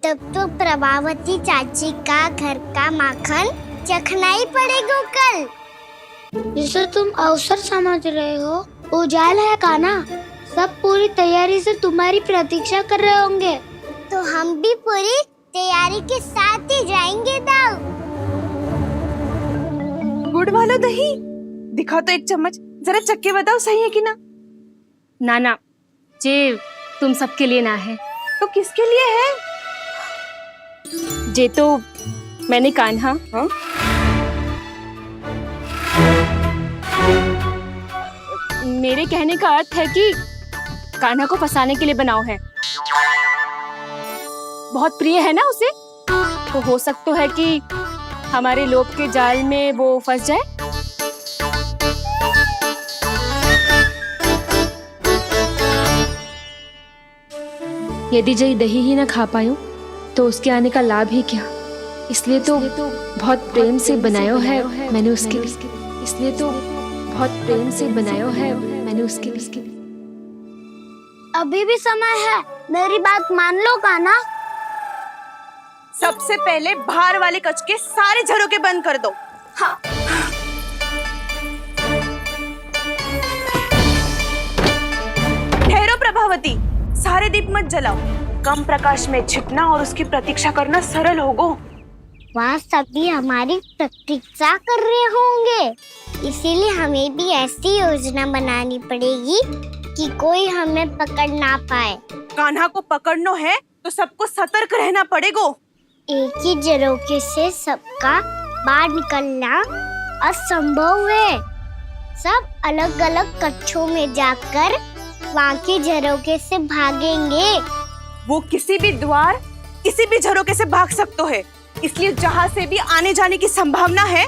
तब तो प्रभावती चाची का घर का माखन चखना ही पड़ेगा कल। जिसे तुम अवसर समझ रहे हो, उजाल है कान्हा। सब पूरी तैयारी से तुम्हारी प्रतीक्षा कर रहे होंगे। तो हम भी पूरी तैयारी के साथ ही जाएंगे दाऊ। गुड़ वाला दही दिखाओ तो एक चम्मच, जरा चक्के बताओ सही है कि ना। ना जे तुम सबके लिए ना है। तो किसके लिए है? जे तो मैंने कान्हा मेरे कहने का अर्थ है कि कान्हा को फंसाने के लिए बनाओ है। बहुत प्रिय है ना उसे, तो हो सकता है कि हमारे लोभ के जाल में वो फंस जाए। यदि जय दही ही ना खा पायो तो उसके आने का लाभ ही क्या। इसलिए तो बहुत प्रेम से बनायो है मैंने उसके लिए। इसलिए तो बहुत प्रेम से बनायो है मैंने उसके लिए। अभी भी समय है, मेरी बात मान लो कान्हा। सबसे पहले बाहर वाले कच के सारे झरोके बंद कर दो। हाँ। ठहरो प्रभावती, सारे दीप मत जलाओ। कम प्रकाश में छिपना और उसकी प्रतीक्षा करना सरल होगो। वहाँ सभी हमारी प्रतीक्षा कर रहे होंगे, इसीलिए हमें भी ऐसी योजना बनानी पड़ेगी कि कोई हमें पकड़ ना पाए। कान्हा को पकड़ना है तो सबको सतर्क रहना पड़ेगा। एक ही झरोखे से सबका बाहर निकलना असंभव है। सब अलग अलग कक्षों में जाकर वहाँ के झरोखे से भागेंगे। वो किसी भी द्वार, किसी भी झरोखे से भाग सकते है, इसलिए जहाँ से भी आने जाने की संभावना है,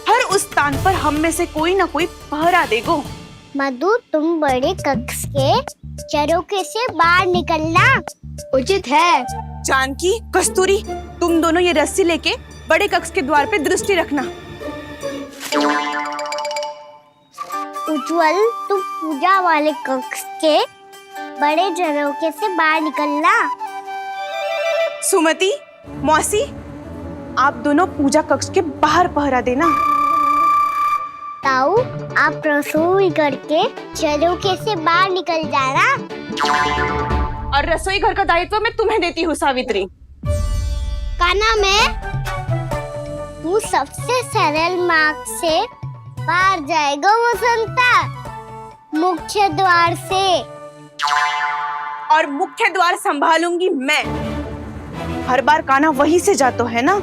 हर उस स्थान पर हम में से कोई ना कोई पहरा देगो। मधु, तुम बड़े कक्ष के झरोखे से बाहर निकलना उचित है। जानकी, कस्तूरी, तुम दोनों ये रस्सी लेके बड़े कक्ष के द्वार पे दृष्टि रखना। उज्जवल, तुम पूजा वाले कक्ष के बड़े झरोखे से बाहर निकलना। सुमति, मौसी, आप दोनों पूजा कक्ष के बाहर पहरा देना। ताऊ, आप रसोई करके झरोखे से बाहर निकल जाना। और रसोई घर का दायित्व मैं तुम्हें देती हूँ सावित्री। कान्हा, तू सबसे सरल मार्ग से बाहर जाएगा वसंता, मुख्य द्वार से। और मुख्य द्वार संभालूंगी मैं। हर बार कान्हा वहीं से जाता है ना।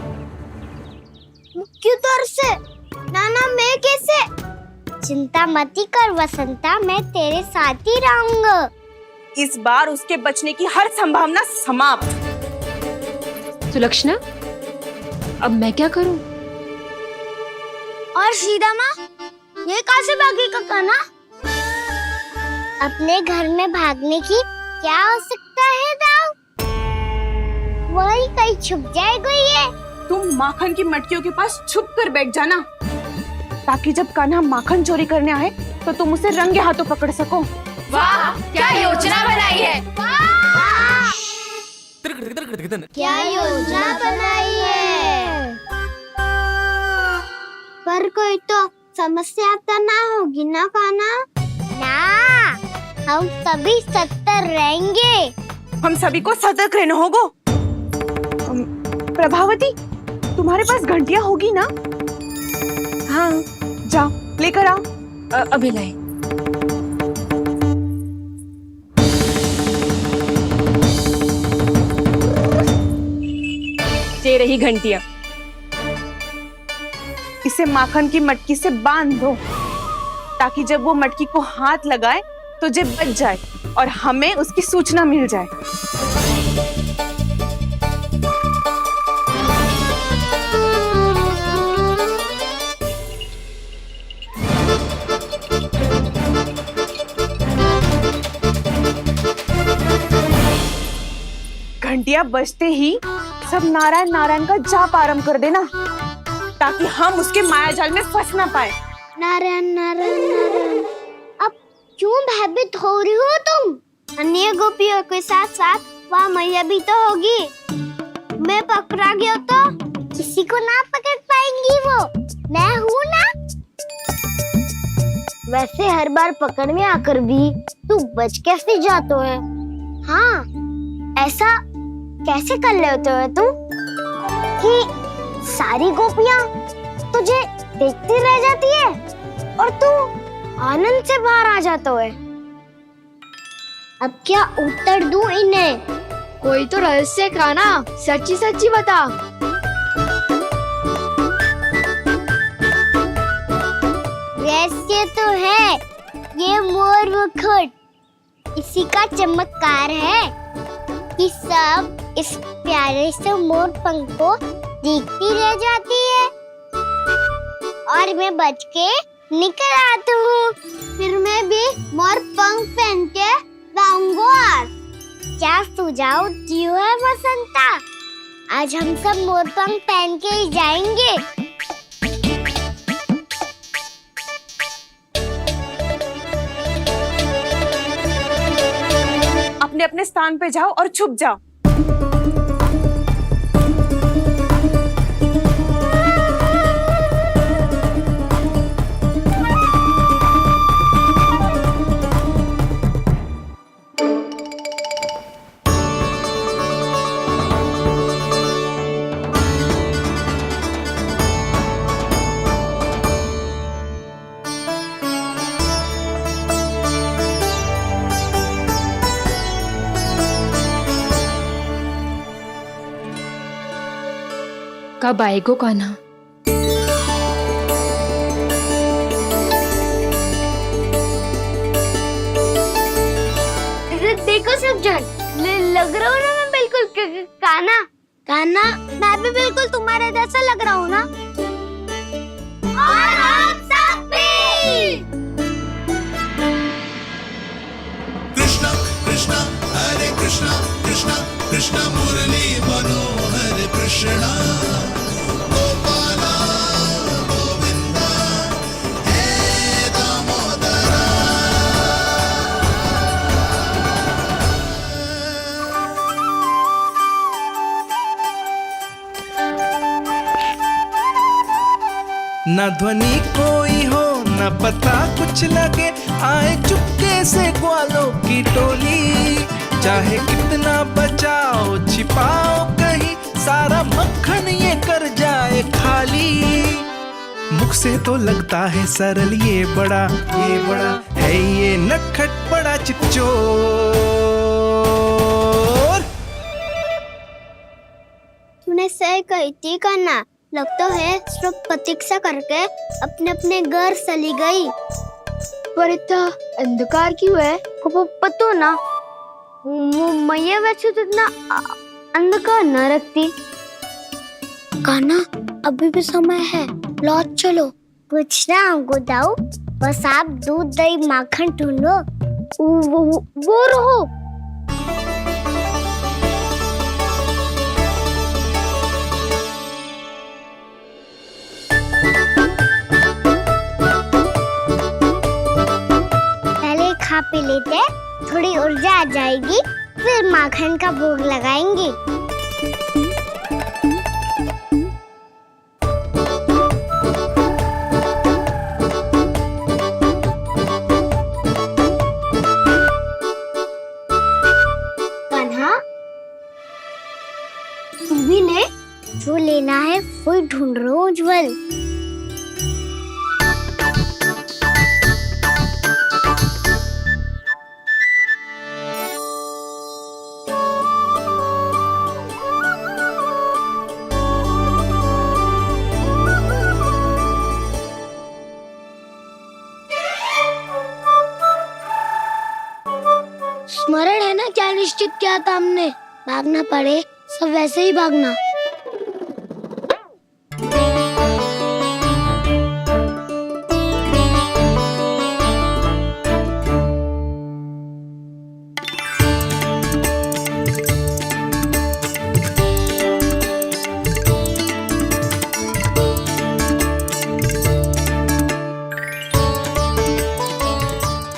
मुख्य द्वार से? नाना, मैं कैसे? चिंता मत कर वसंता, मैं तेरे साथ ही रहूंगा। इस बार उसके बचने की हर संभावना समाप्त। सुलक्षणा, अब मैं क्या करूं? और सीधा माँ, ये कहाँ से भागेगा कान्हा? अपने घर में भागने की क्या हो सकता है दाऊ? वही कहीं छुप जाएगा ये। तुम माखन की मटकियों के पास छुप कर बैठ जाना, ताकि जब कान्हा माखन चोरी करने आए तो तुम उसे रंगे हाथों पकड़ सको। वाह, क्या योजना बनाई है। क्या योजना बनाई है? पर कोई तो समस्या तो ना होगी ना कान्हा? ना, हम सभी सतर्क रहेंगे। हम सभी को सतर्क रहना होगा। प्रभावती, तुम्हारे पास घंटियां होगी ना? हाँ, जाओ लेकर आओ। अभी लाई। ये रही घंटियां। इसे माखन की मटकी से बांध दो, ताकि जब वो मटकी को हाथ लगाए तो जे बच जाए और हमें उसकी सूचना मिल जाए। घंटियां बजते ही सब नारायण नारायण का जाप आरंभ कर देना, ताकि हम उसके मायाजाल में फंस ना पाए। नारायण नारायण नारायण। अब क्यों भयभीत हो रही हो तुम? अन्य गोपियों के साथ साथ वहाँ मैया भी तो होगी। मैं पकड़ा गया तो किसी को ना पकड़ पाएंगी वो, मैं हूँ ना। वैसे हर बार पकड़ में आकर भी तू बच कैसे जाता है? हाँ, ऐसा कैसे कर लेते हो तू कि सारी गोपियां तुझे देखती रह जाती है और तू आनंद से बाहर आ जाता है? अब क्या उत्तर दूं इन्हें? कोई तो रहस्य काना, सच्ची सच्ची बता। रहस्य तो है, ये मोर मुकुट इसी का चमत्कार है कि सब इस प्यारे से मोर पंख को देखती रह जाती है और मैं बच के निकल आता हूँ। फिर मैं भी मोर पंख पहन के गाऊंगा। क्या सुझाव दियो है बसंता? आज हम सब मोर पंख पहन के ही जाएंगे। अपने अपने स्थान पे जाओ और छुप जाओ। कब आएगो कान्हा? देखो सब जन, लग रहा हूँ ना मैं बिल्कुल कान्हा। कान्हा, मैं भी बिल्कुल तुम्हारे जैसा लग रहा हूँ ना? और हम सब भी। कृष्णा कृष्णा हरे कृष्णा कृष्णा कृष्णा मुरली मनोहर कृष्णा गोपाला गोविंदा हे दामोदरा। न ध्वनि कोई हो न पता कुछ लगे, आए चुपके से ग्वालों की टोली। चाहे कितना बचाओ छिपाओ कहीं, सारा मक्खन ये कर जाए खाली। मुख से तो लगता है सरल, ये बड़ा है ये नटखट बड़ा चिच्चोर। तूने सही कही थी कान्हा, लगता है सब प्रतीक्षा करके अपने अपने घर चली गई। पर इतना अंधकार क्यों है? पतो ना, मैया वैसे तो इतना अंधकार न रखती। कान्हा, अभी भी समय है, लौट चलो। कुछ ना हमको दाऊ, बस आप दूध दही माखन ढूंढो। वो रहो। पहले खा पी लेते, थोड़ी ऊर्जा आ जाएगी, फिर माखन का भोग लगाएंगे। कान्हा, तू भी ले, जो लेना है वो ढूंढ रहा हूँ उज्जवल। स्मरण है ना क्या निश्चित किया था हमने? भागना पड़े सब वैसे ही भागना।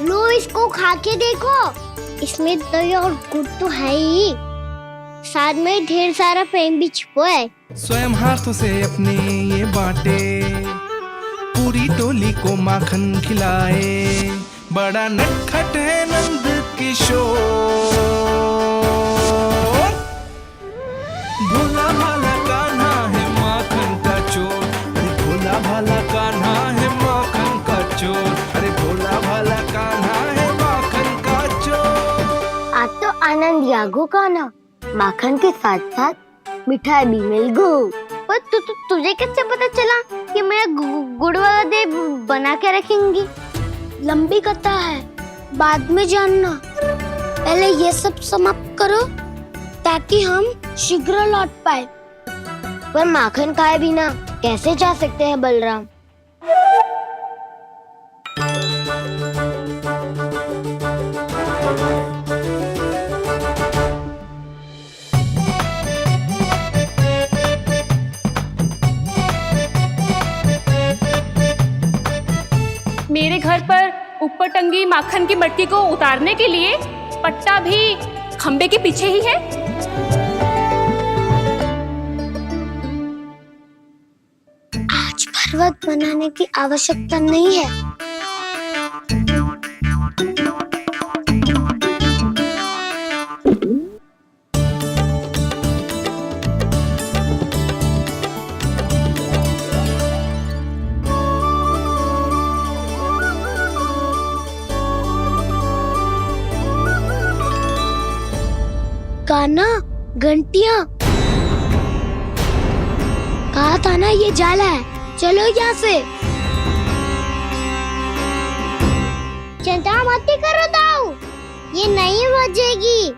लो, इसको खा के देखो, इसमें दही और गुड़ तो है ही, प्रसाद में ढेर सारा प्रेम भी छुपा है। स्वयं हाथों से अपने ये बांटे, पूरी टोली को माखन खिलाए। बड़ा नटखट है नंद किशोर, भोला भाला कान्हा है माखन का चोर। अरे भोला भाला कान्हा है माखन का चोर। अरे भोला भाला कान्हा है माखन का चोर। आज तो आनंद यागो का ना, माखन के साथ साथ मिठाई भी मिल गई। पर तुझे कैसे पता चला कि मैं गुड़ वाला देव बना के रखेंगी? लंबी कथा है, बाद में जानना। पहले ये सब समाप्त करो ताकि हम शीघ्र लौट पाए। पर माखन खाए बिना कैसे जा सकते हैं बलराम? मेरे घर पर ऊपर टंगी माखन की मटकी को उतारने के लिए पट्टा भी खंबे के पीछे ही है। आज पर्वत बनाने की आवश्यकता नहीं है। कान्हा, घंटियां, कहा था ना ये जाला है। चलो यहाँ से। चिंता मत करो दाऊ, ये नहीं बजेगी।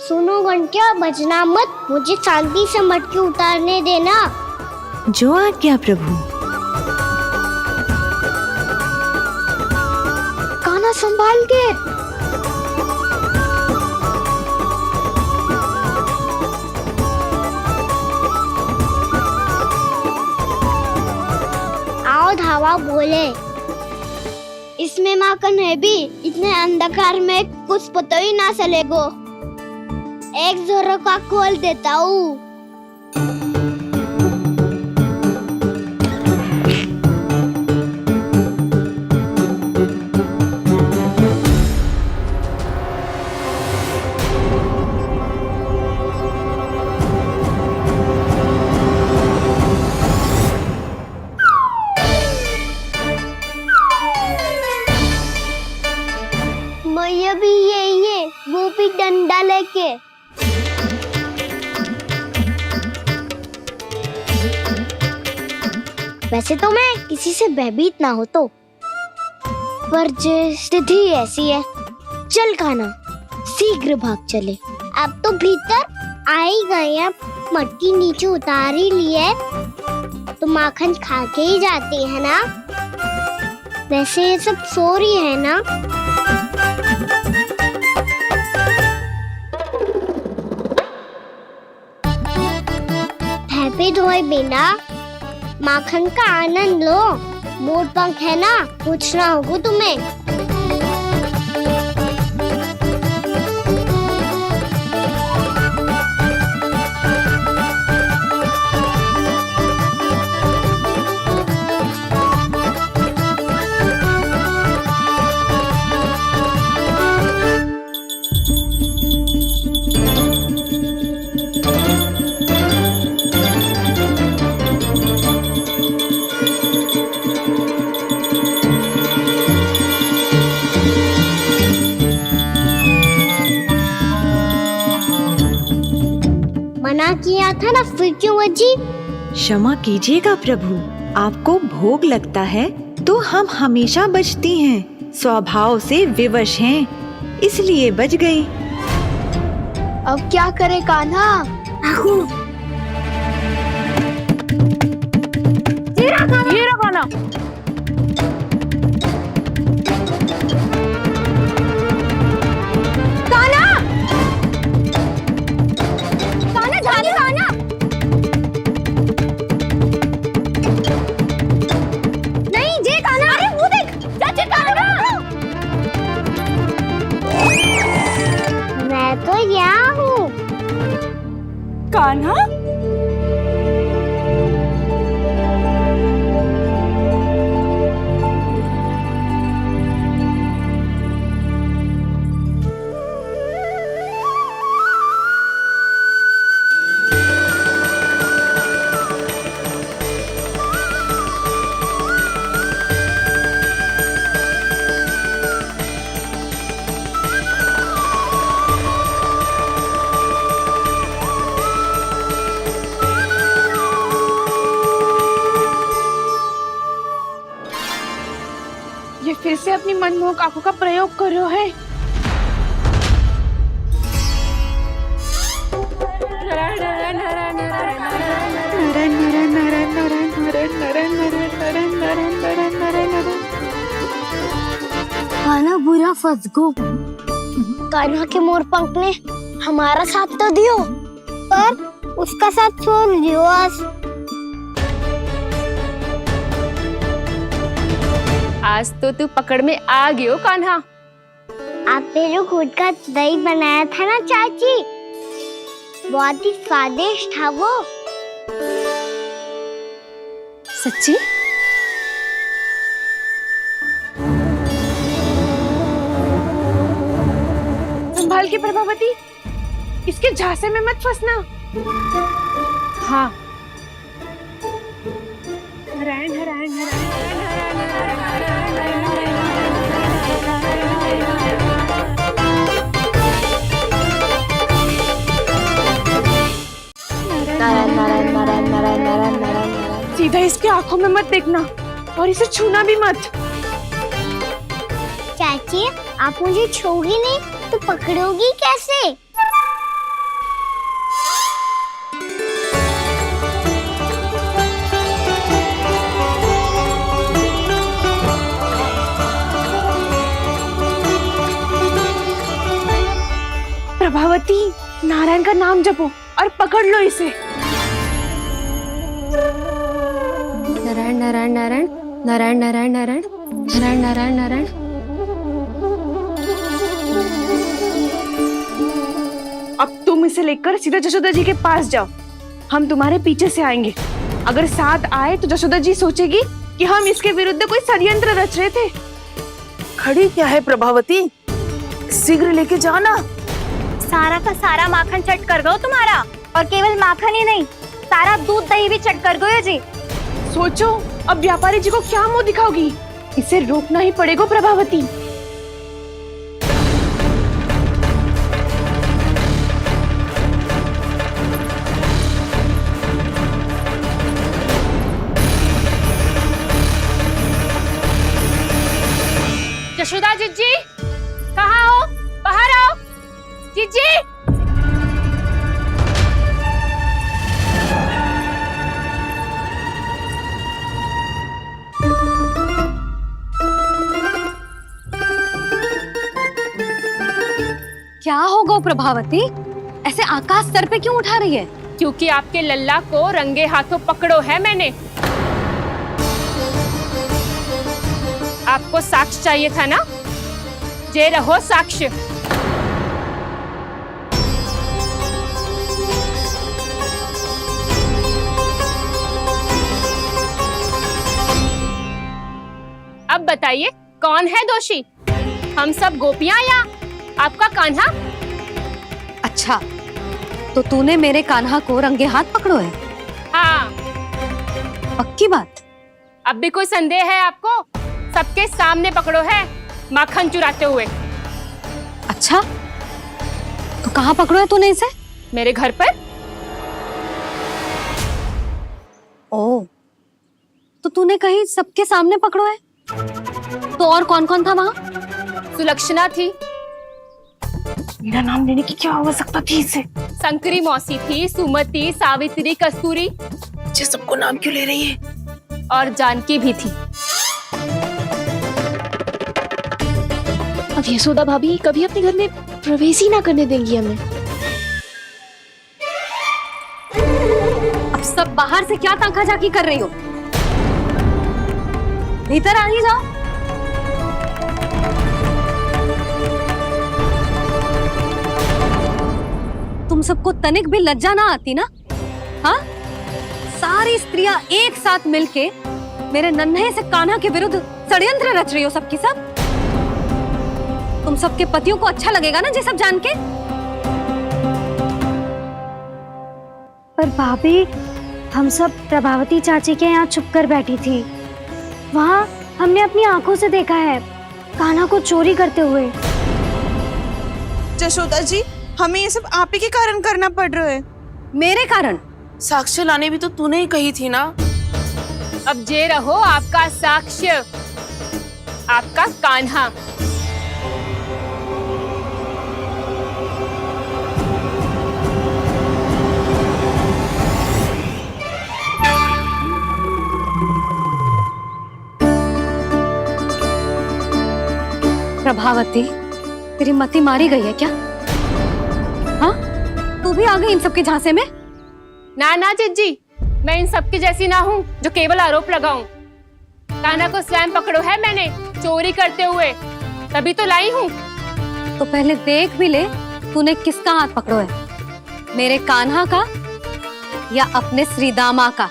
सुनो घंटिया, बजना मत, मुझे शांति से मटकी उतारने देना। जो आज्ञा प्रभु। कान्हा संभाल के। धावा बोले, इसमें माखन है भी। इतने अंधकार में कुछ पता ही ना चलेगो। एक जोरों का खोल देता हूँ। मैया भी यही है, वो भी डंडा लेके। वैसे तो मैं किसी से भयभीत ना हो तो, पर स्थिति ऐसी है। चल कान्हा, शीघ्र भाग चले। अब तो भीतर आ ही गए, अब मटकी नीचे उतार ही लिए तो माखन खा के ही जाते हैं ना। वैसे ये सब सो रही है ना। हैप्पी धोए बिना माखन का आनंद लो। मोर पंख है ना, पूछना होगा तुम्हें। मना किया था ना, फिर क्यों बजी? क्षमा कीजिएगा प्रभु, आपको भोग लगता है तो हम हमेशा बजती हैं। स्वभाव से विवश हैं, इसलिए बज गई। अब क्या करे कान्हा? ये रहा कान्हा। मैं तो यहाँ हूँ। कान्हा? ये फिर से अपनी मनमोहक आंखों का प्रयोग कर रहे है। कान्हा बुरा फंस गो। कान्हा के मोर पंख ने हमारा साथ तो दियो, पर उसका साथ छोड़ दियो आज। आज तो तू पकड़ में आ गयो कान्हा। आपने जो खुद का दही बनाया था ना चाची, बहुत ही स्वादिष्ट था वो। सच्ची? संभाल के प्रभावती, इसके झांसे में मत फंसना। हाँ। नारायण नारायण सीधा इसके आंखों में मत देखना और इसे छूना भी मत। चाची, आप मुझे छोगी नहीं तो पकड़ोगी कैसे? प्रभावती, नारायण का नाम जपो और पकड़ लो इसे। नारायण नारायण नारायण नारायण नारायण नारायण नारायण नारायण नारायण। अब तुम इसे लेकर सीधा जशोदा जी के पास जाओ, हम तुम्हारे पीछे से आएंगे। अगर साथ आए तो जशोदा जी सोचेगी कि हम इसके विरुद्ध कोई षड्यंत्र रच रहे थे। खड़ी क्या है प्रभावती, शीघ्र लेके जाओ ना। सारा का सारा माखन चट कर गो तुम्हारा, और केवल माखन ही नहीं, सारा दूध दही भी चट कर गो जी। सोचो अब व्यापारी जी को क्या मुंह दिखाओगी, इसे रोकना ही पड़ेगा प्रभावती। यशोदा जीजी, कहाँ हो? बाहर आओ जीजी। क्या होगा प्रभावती, ऐसे आकाश सर पे क्यों उठा रही है? क्योंकि आपके लल्ला को रंगे हाथों पकड़ो है मैंने। आपको साक्ष्य चाहिए था ना, जे रहो साक्ष्य। अब बताइए कौन है दोषी, हम सब गोपियां या आपका कान्हा? अच्छा, तो तूने मेरे कान्हा को रंगे हाथ पकड़ो है? हाँ। पक्की बात? अब भी कोई संदेह है आपको? सबके सामने पकड़ो है, माखन चुराते हुए। अच्छा, तो कहाँ पकड़ो है तूने इसे? मेरे घर पर। ओ, तो तूने कहीं सबके सामने पकड़ो है? तो और कौन कौन था वहाँ? सुलक्षणा थी। मेरा नाम लेने की क्या आवश्यकता थी इसे? संकरी मौसी थी, सुमति, सावित्री, कस्तूरी। ये सबको नाम क्यों ले रही है? और जानकी भी थी। अब यशोदा भाभी कभी अपने घर में प्रवेश ही ना करने देंगी हमें। अब सब बाहर से क्या ताका झाकी कर रही हो? भीतर आ ही जाओ। तुम तुम सबको तनिक भी लज्जा ना आती ना? हाँ, सारी स्त्रियां एक साथ मिलके मेरे नन्हे से कान्हा के विरुद्ध षड्यंत्र रच रही हो सबकी सब। तुम सबके पतियों को अच्छा लगेगा ना ये सब जान के? पर भाभी, हम सब प्रभावती चाची के यहाँ छुप कर बैठी थी। वहाँ हमने अपनी आंखों से देखा है कान्हा को चोरी करते हुए। जशोदा जी, हमें ये सब आप ही के कारण करना पड़ रहा है। मेरे कारण? साक्ष्य लाने भी तो तूने ही कही थी ना। अब जे रहो आपका साक्ष्य, आपका कान्हा। प्रभावती, तेरी मति मारी गई है क्या? हाँ, तू भी आ गई इन सबके झांसे में? ना ना जिज्जी, मैं इन सबकी जैसी ना हूँ जो केवल आरोप लगाऊं। कान्हा को स्वयं पकड़ो है मैंने चोरी करते हुए, तभी तो लाई हूँ। तो पहले देख भी ले तूने किसका हाथ पकड़ो है, मेरे कान्हा का या अपने श्रीदामा का?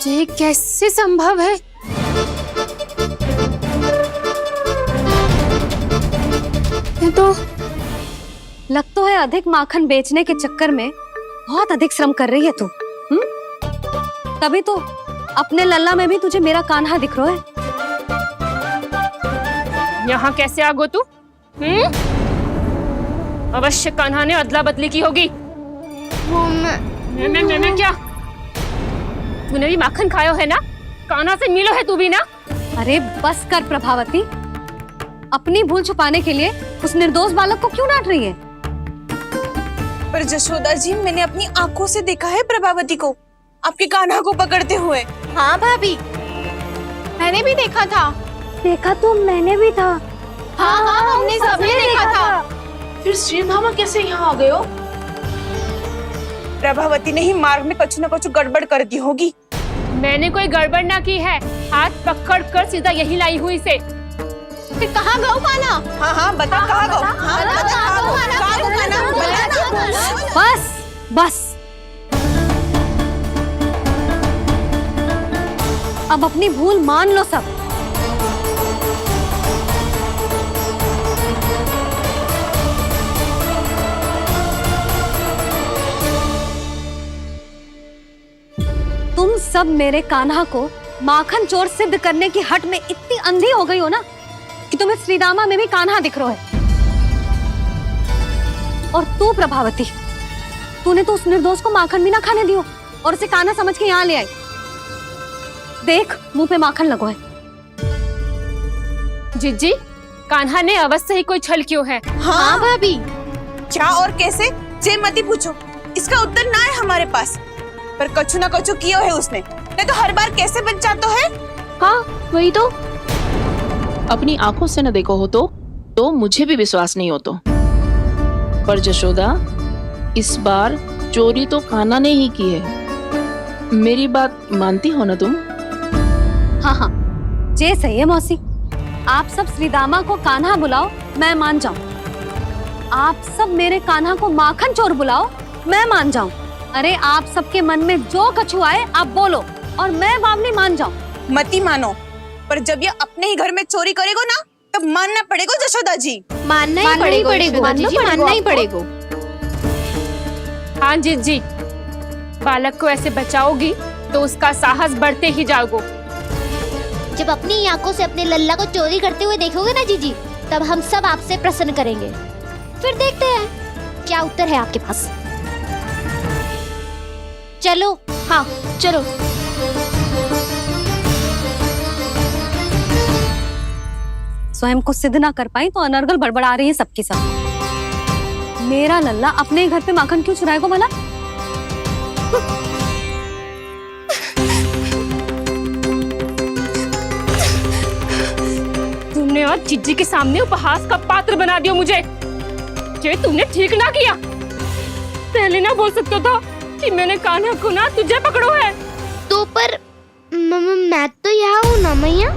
ये कैसे संभव है? ये तो लग तो है अधिक माखन बेचने के चक्कर में बहुत अधिक श्रम कर रही है तू। तभी तो अपने लल्ला में भी तुझे मेरा कान्हा दिख रहा है। यहाँ कैसे आ गो तू? अवश्य कान्हा ने अदला बदली की होगी। मैं क्या? तूने भी माखन खायो है ना? कान्हा से मिलो है तू भी ना? अरे बस कर प्रभावती, अपनी भूल छुपाने के लिए उस निर्दोष बालक को क्यों डांट रही है? पर जशोदा जी, मैंने अपनी आंखों से देखा है प्रभावती को आपके कान्हा को पकड़ते हुए। हाँ भाभी, मैंने भी देखा था। देखा तो मैंने भी था। हाँ हाँ, हमने सबने देखा था। फिर श्रीधामा कैसे यहाँ आ गए हो? प्रभावती ने ही मार्ग में कुछ न कुछ गड़बड़ कर दी होगी। मैंने कोई गड़बड़ ना की है, हाथ पकड़ कर सीधा यही लाई हुई से। फिर कहाँ गौ कान्हा? हाँ हाँ, बता कहाँ गो? हाँ बता कहाँ गो? कहाँ गो कान्हा? बता ना। बस बस, अब अपनी भूल मान लो सब। तुम सब मेरे कान्हा को माखन चोर सिद्ध करने की हट में इतनी अंधी हो गई हो ना कि तुम्हें श्रीदामा में भी कान्हा दिख रहा है। और तू प्रभावती, तूने तो उस निर्दोष को माखन भी ना खाने दियो और उसे कान्हा समझ के यहाँ ले आई। देख, मुंह पे माखन लगो है। जिज्जी, कान्हा ने अवश्य ही कोई छल क्यों है। हाँ भाभी। क्या और कैसे? जे मती पूछो, इसका उत्तर ना है हमारे पास। पर कछु ना कछु किया है उसने, नहीं तो हर बार कैसे बच जाता है? हाँ वही तो। अपनी आंखों से न देखो हो तो मुझे भी विश्वास नहीं हो तो। पर जशोदा, इस बार चोरी तो कान्हा ने ही की है। मेरी बात मानती हो ना तुम? हाँ हाँ, जे सही है मौसी। आप सब श्रीदामा को कान्हा बुलाओ, मैं मान जाऊं। आप सब मेरे कान्हा को माखन चोर बुलाओ, मैं मान जाऊं। अरे आप सबके मन में जो कछु आए आप बोलो और मैं बावली मान जाऊं। मती मानो, पर जब ये अपने ही घर में चोरी करेगो ना, तब मानना पड़ेगा जशोदा जी। मानना ही पड़ेगा, मानना ही पड़ेगा। हाँ जिज्जी, बालक को ऐसे बचाओगी तो उसका साहस बढ़ते ही जाओगे। जब अपनी आंखों से अपने लल्ला को चोरी करते हुए देखोगे ना जीजी, तब हम सब आपसे प्रसन्न करेंगे। फिर देखते हैं क्या उत्तर है आपके पास। चलो, हाँ चलो। स्वयं को सिद्ध ना कर पाई तो अनर्गल बड़बड़ा रही है सबकी सब। मेरा लल्ला अपने घर पे माखन क्यों चुराएगा भला? तूने आज जिज्जी के सामने उपहास का पात्र बना दिया मुझे। ये तूने ठीक ना किया। पहले ना बोल सकता था कि मैंने कान्हा को ना तुझे पकड़ो है। तो पर मैं तो यहाँ हूँ ना मैया।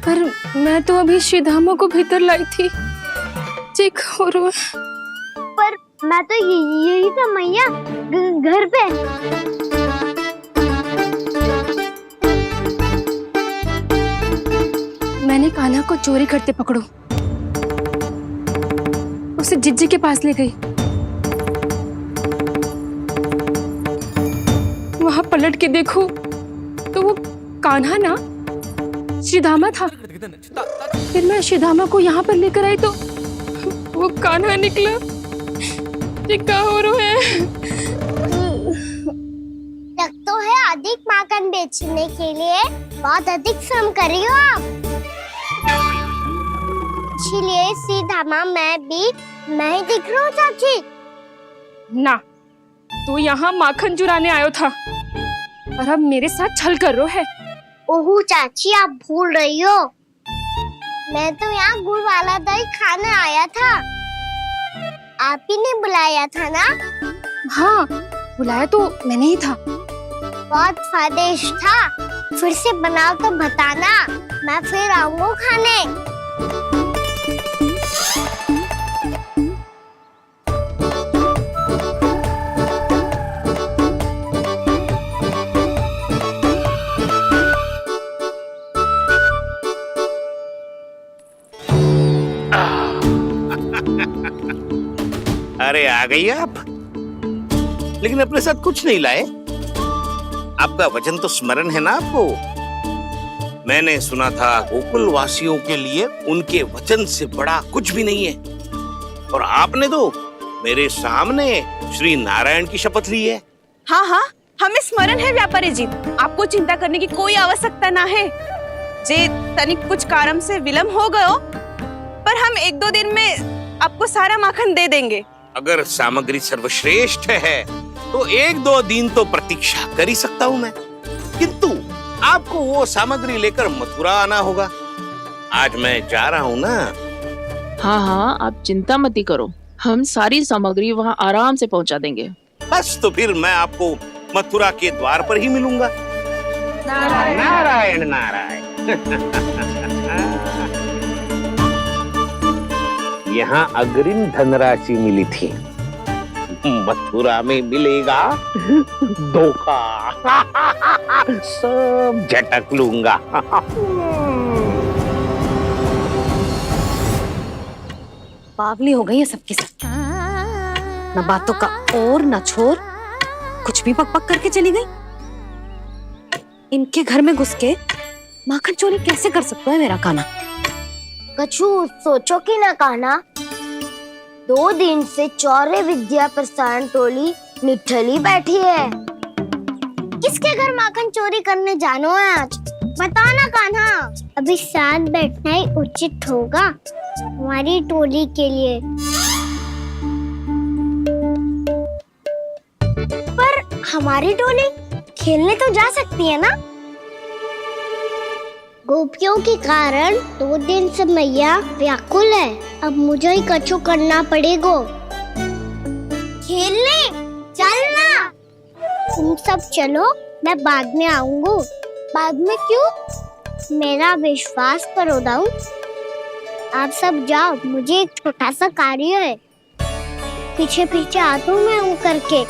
पर मैं तो अभी श्रीधामा को भीतर लाई थी। चेक हो रहा है। पर मैं तो यही था मैया, घर पे। मैंने कान्हा को चोरी करते पकड़ो, उसे जिज्जी के पास ले गई। वहां पलट के देखो तो वो कान्हा ना श्रीधामा था। फिर मैं श्रीधामा को यहाँ पर लेकर आई तो वो कान्हा निकला। ये क्या हो रहा है? लग तो है अधिक माखन बेचने के लिए बहुत अधिक श्रम कर रही हो आप। इसलिए श्रीधामा मैं ही दिख रहा हूँ चाची। ना, तू यहाँ माखन चुराने आयो था और अब मेरे साथ छल कर रहा है। ओह चाची, आप भूल रही हो, मैं तो यहाँ गुड़ वाला दही खाने आया था। आप ही ने बुलाया था ना? हाँ, बुलाया तो मैंने ही था। बहुत स्वादिष्ट था। फिर से बनाओ तो बताना, मैं फिर आऊंगा खाने। अरे आ गई आप, लेकिन अपने साथ कुछ नहीं लाए। आपका वचन तो स्मरण है ना आपको? मैंने सुना था गोकुल वासियों के लिए उनके वचन से बड़ा कुछ भी नहीं है। और आपने तो मेरे सामने श्री नारायण की शपथ ली है। हाँ हाँ, हमें स्मरण है व्यापारी जी। आपको चिंता करने की कोई आवश्यकता ना है। जे तनिक कुछ कारण से विलंब हो गयो, पर हम 1-2 दिन में आपको सारा माखन दे देंगे। अगर सामग्री सर्वश्रेष्ठ है तो 1-2 दिन तो प्रतीक्षा कर ही सकता हूँ मैं, किंतु आपको वो सामग्री लेकर मथुरा आना होगा। आज मैं जा रहा हूँ ना। हाँ हाँ, आप चिंता मत करो, हम सारी सामग्री वहाँ आराम से पहुँचा देंगे। बस तो फिर मैं आपको मथुरा के द्वार पर ही मिलूंगा। नारायण नारायण। यहाँ अग्रिम धनराशि मिली थी, मथुरा में मिलेगा धोखा। सब झटक लूंगा। बावली हो गई है सबकी सब। न बातों का और न छोर, कुछ भी पक पक करके चली गई। इनके घर में घुस के माखन चोरी कैसे कर सकता है मेरा कान्हा? कछु सोचो कि ना कान्हा, 2 दिन से चौरे विद्या प्रसारण टोली निठली बैठी है। किसके घर माखन चोरी करने जानो है आज? बताओ ना कान्हा। अभी साथ बैठना ही उचित होगा हमारी टोली के लिए। पर हमारी टोली खेलने तो जा सकती है ना? गोपियों के कारण 2 दिन से मैया व्याकुल है। अब मुझे ही कछु करना पड़ेगा। खेलने चलना। तुम सब चलो, मैं बाद में आऊंगा। बाद में क्यों? मेरा विश्वास करो दाऊ। आप सब जाओ, मुझे एक छोटा सा कार्य है। पीछे पीछे आता हूँ मैं हूँ करके।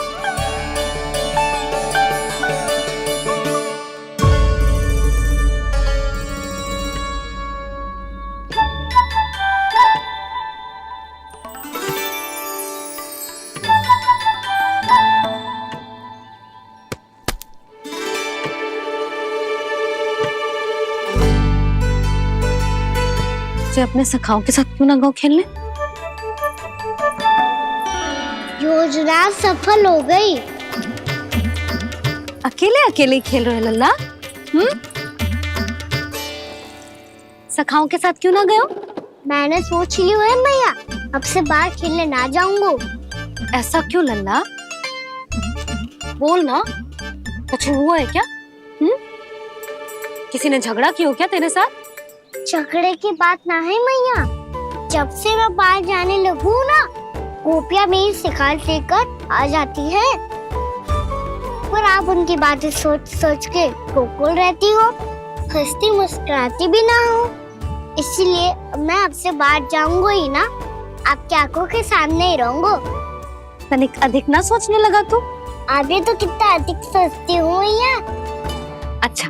अपने सखाओं के साथ क्यों ना गाँव खेलने? योजना सफल हो गई। अकेले अकेले खेल रहे लल्ला? सखाओं के साथ क्यों ना गए हो? मैंने सोच लिया है मैया, अब से बाहर खेलने ना जाऊंगा। ऐसा क्यों लल्ला? बोल ना, कुछ हुआ है क्या? किसी ने झगड़ा किया हो क्या तेरे साथ? झगड़े की बात ना है मैया, जब से मैं बाहर जाने लगू ना, गोपियां मेरी शिकायत लेकर आ जाती है। पर आप उनकी बातें सोच सोच के गोकुल रहती हो, हंसती मुस्कुराती भी ना हो। इसलिए मैं आपसे बाहर जाऊंगा ही ना, आपकी आंखों के सामने ही रहूंगा। तनिक अधिक ना सोचने लगा तू? आगे तो कितना अधिक सोचती हूँ मैया। अच्छा,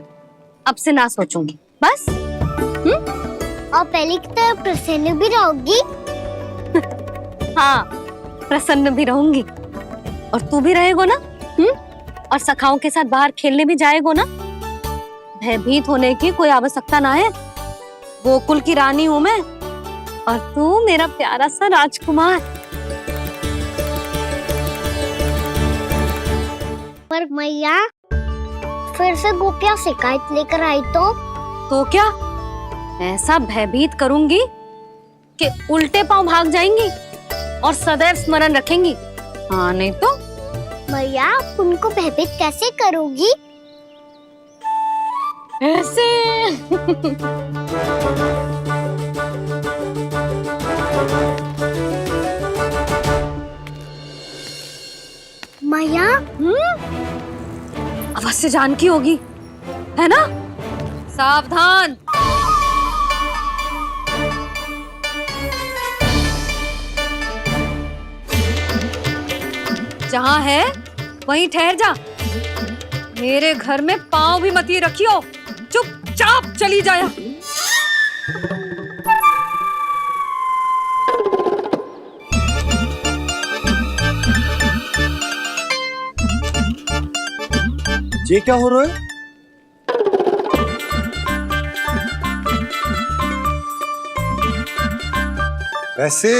अब से ना सोचूंगी बस। और पहले की तरह प्रसन्न भी रहोगी। हाँ, प्रसन्न भी रहूंगी। और तू भी रहेगो ना? और सखाओं के साथ बाहर खेलने भी जाएगो ना? भयभीत होने की कोई आवश्यकता ना है। गोकुल की रानी हूँ मैं, और तू मेरा प्यारा सा राजकुमार। पर मैया, फिर से गोपियां शिकायत लेकर आई तो क्या ऐसा भयभीत करूंगी कि उल्टे पांव भाग जाएंगी और सदैव स्मरण रखेंगी? हाँ नहीं तो? मैया, आप उनको भयभीत कैसे करोगी? ऐसे। मैया, अवश्य जानकी होगी, है ना? सावधान। जहाँ है वहीं ठहर जा। मेरे घर में पाँव भी मत ही रखियो, चुपचाप चली जाया। ये क्या हो रहा है? वैसे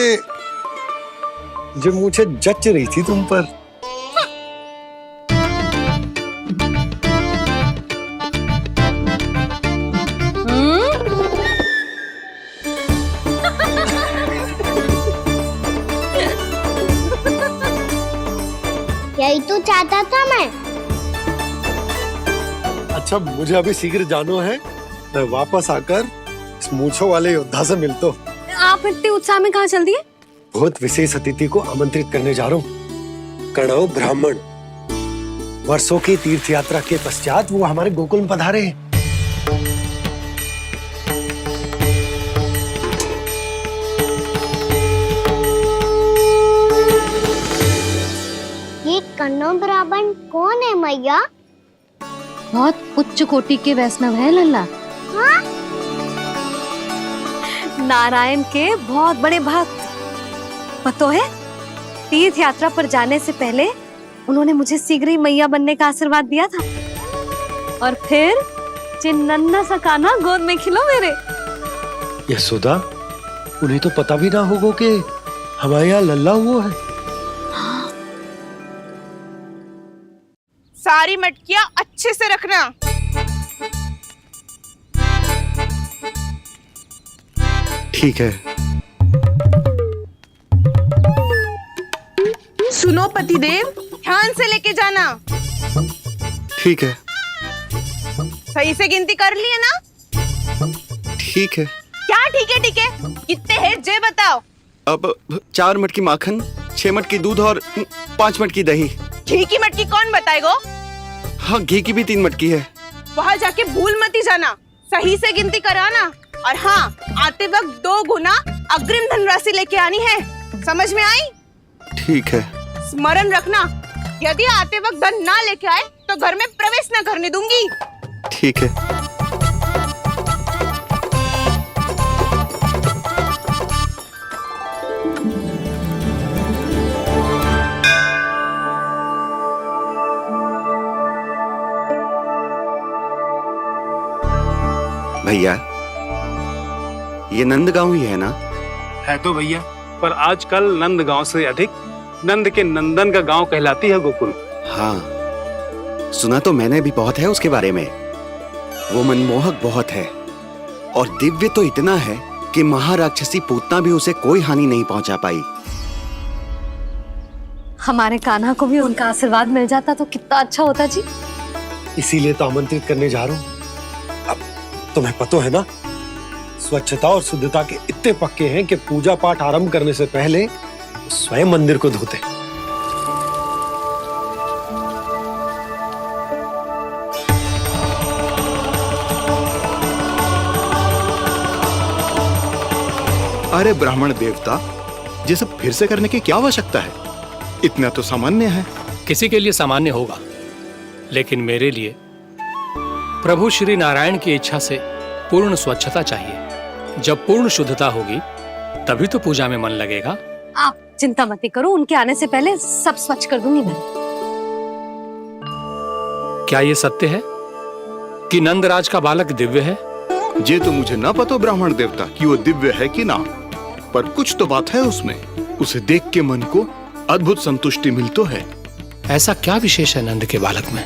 जो मुझे जच रही थी तुम पर। यही तो चाहता था मैं। अच्छा, मुझे अभी शीघ्र जाना है। मैं वापस आकर इस मूंछों वाले योद्धा से मिलता हूँ। आप इतने उत्साह में कहाँ चल दिए? बहुत विशेष अतिथि को आमंत्रित करने जा रहा हूँ। कणव ब्राह्मण। वर्षों की तीर्थ यात्रा के पश्चात वो हमारे गोकुल में पधारे हैं। ये कन्नौ ब्राह्मण कौन है मैया? बहुत उच्च कोटि के वैष्णव है लल्ला। हाँ? नारायण के बहुत बड़े भक्त। पता है, तीर्थ यात्रा पर जाने से पहले उन्होंने मुझे शीघ्र ही मैया बनने का आशीर्वाद दिया था। और फिर चिन्नन्ना सा कान्हा गोद में खिलो मेरे। यशोदा, उन्हें तो पता भी ना होगा कि हमारे यहाँ लल्ला हुआ है। सारी मटकियां अच्छे से रखना। ठीक है। सुनो पतिदेव, ध्यान से लेके जाना। ठीक है। सही से गिनती कर लिए ना? ठीक है। क्या ठीक है ठीक है? कितने हैं जे बताओ। अब 4 मटकी माखन, 6 मटकी दूध और 5 मटकी दही। घी की मटकी कौन बताएगो? हाँ, घी की भी 3 मटकी है। वहाँ जाके भूल मत ही जाना, सही से गिनती कराना। और हाँ, आते वक्त 2 गुना अग्रिम धनराशि लेके आनी है। समझ में आई? ठीक है। स्मरण रखना, यदि आते वक्त धन ना लेके आए तो घर में प्रवेश ना करने दूंगी। ठीक है। भैया, ये नंदगांव ही है ना? है तो भैया, पर आजकल नंदगांव से अधिक नंद के नंदन का गांव कहलाती है गोकुल। हाँ, सुना तो मैंने भी बहुत है उसके बारे में। वो मनमोहक बहुत है और दिव्य तो इतना है कि महाराक्षसी पूतना भी उसे कोई हानि नहीं पहुंचा पाई। हमारे कान्हा को भी उनका आशीर्वाद मिल जाता तो कितना अच्छा होता जी। इसीलिए तो आमंत्रित करने जा रहा हूँ। अब तुम्हें पता है ना, स्वच्छता और शुद्धता के इतने पक्के हैं कि पूजा पाठ आरंभ करने से पहले वो स्वयं मंदिर को धोते। अरे ब्राह्मण देवता, ये सब फिर से करने की क्या आवश्यकता है? इतना तो सामान्य है। किसी के लिए सामान्य होगा, लेकिन मेरे लिए प्रभु श्री नारायण की इच्छा से पूर्ण स्वच्छता चाहिए। जब पूर्ण शुद्धता होगी तभी तो पूजा में मन लगेगा। आप चिंता मत करो, उनके आने से पहले सब स्वच्छ कर दूंगी मैं। क्या ये सत्य है कि नंदराज का बालक दिव्य है? ये तो मुझे ना पता ब्राह्मण देवता कि वो दिव्य है कि ना, पर कुछ तो बात है उसमें। उसे देख के मन को अद्भुत संतुष्टि मिल तो है। ऐसा क्या विशेष है नंद के बालक में?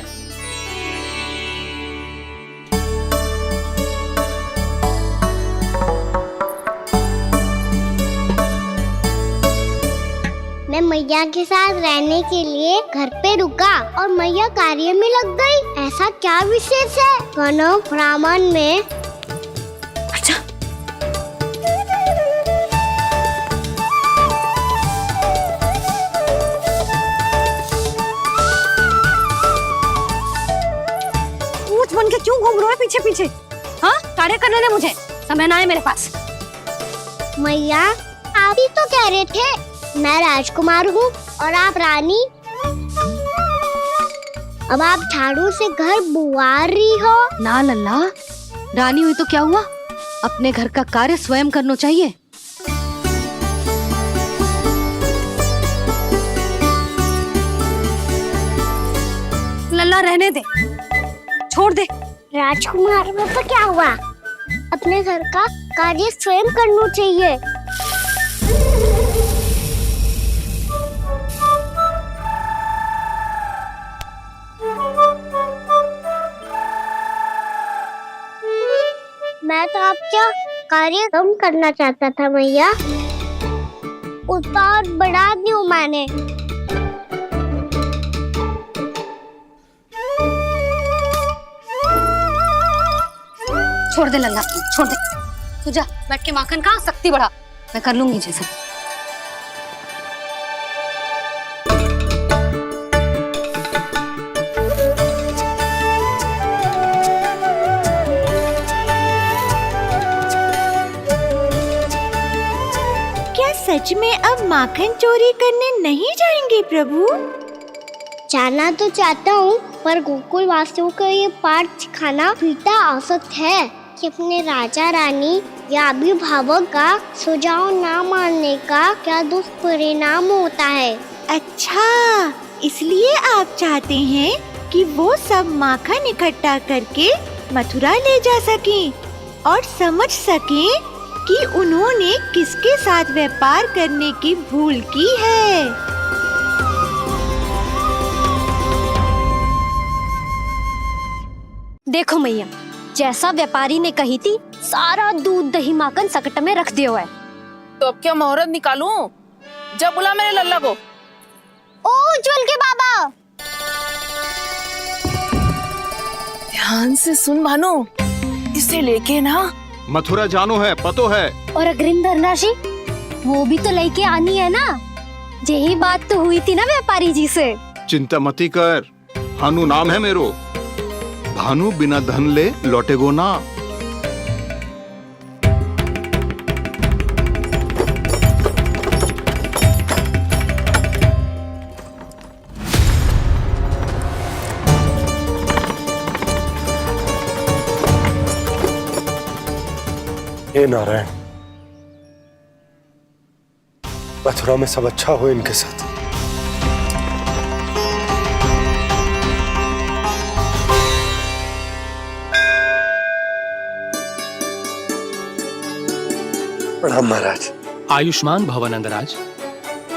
मैं मैया के साथ रहने के लिए घर पे रुका और मैया कार्य में लग गई। ऐसा क्या विशेष है कनव ब्राह्मण में? अच्छा, ऊंट बन के क्यों घूम रहे हो पीछे पीछे? हाँ, कार्य करने दे मुझे, समय ना है मेरे पास। मैया, आप ही तो कह रहे थे मैं राजकुमार हूँ और आप रानी। अब आप झाड़ू से घर बुआ रही हो। ना लल्ला, रानी हुई तो क्या हुआ, अपने घर का कार्य स्वयं करना चाहिए। लल्ला रहने दे, छोड़ दे। राजकुमार में तो क्या हुआ, अपने घर का कार्य स्वयं करना चाहिए। मैं तो आपका कार्य कम करना चाहता था मैया, उतना और बढ़ा दूं मैंने। छोड़ दे लल्ला, छोड़ दे। तू जा बैठ के माखन खा, शक्ति बढ़ा, मैं कर लूंगी जैसे। सच में अब माखन चोरी करने नहीं जाएंगे प्रभु? जाना तो चाहता हूँ, पर गोकुल वासियों को ये पाठ सिखाना पिता औसत है कि अपने राजा रानी या अभिभावक का सुझाव ना मानने का क्या दुष्परिणाम होता है। अच्छा, इसलिए आप चाहते हैं कि वो सब माखन इकट्ठा करके मथुरा ले जा सकें और समझ सकें कि उन्होंने किसके साथ व्यापार करने की भूल की है। देखो मैया, जैसा व्यापारी ने कही थी, सारा दूध दही माखन सकट में रख दिया है। तो अब क्या मुहूर्त निकालूं? जब बुला मेरे लल्ला को। ओ उज्जवल के बाबा, ध्यान से सुन भानु, इसे लेके ना मथुरा जानो है, पतो है। और अग्रिम धनराशि वो भी तो लेके आनी है ना। यही बात तो हुई थी ना व्यापारी जी से। चिंता मती कर, भानु नाम है मेरो। भानु बिना धन ले लौटेगो ना। हे नारायण, मथुरा में सब अच्छा हो इनके साथ। प्रणाम महाराज। आयुष्मान भव नंदराज।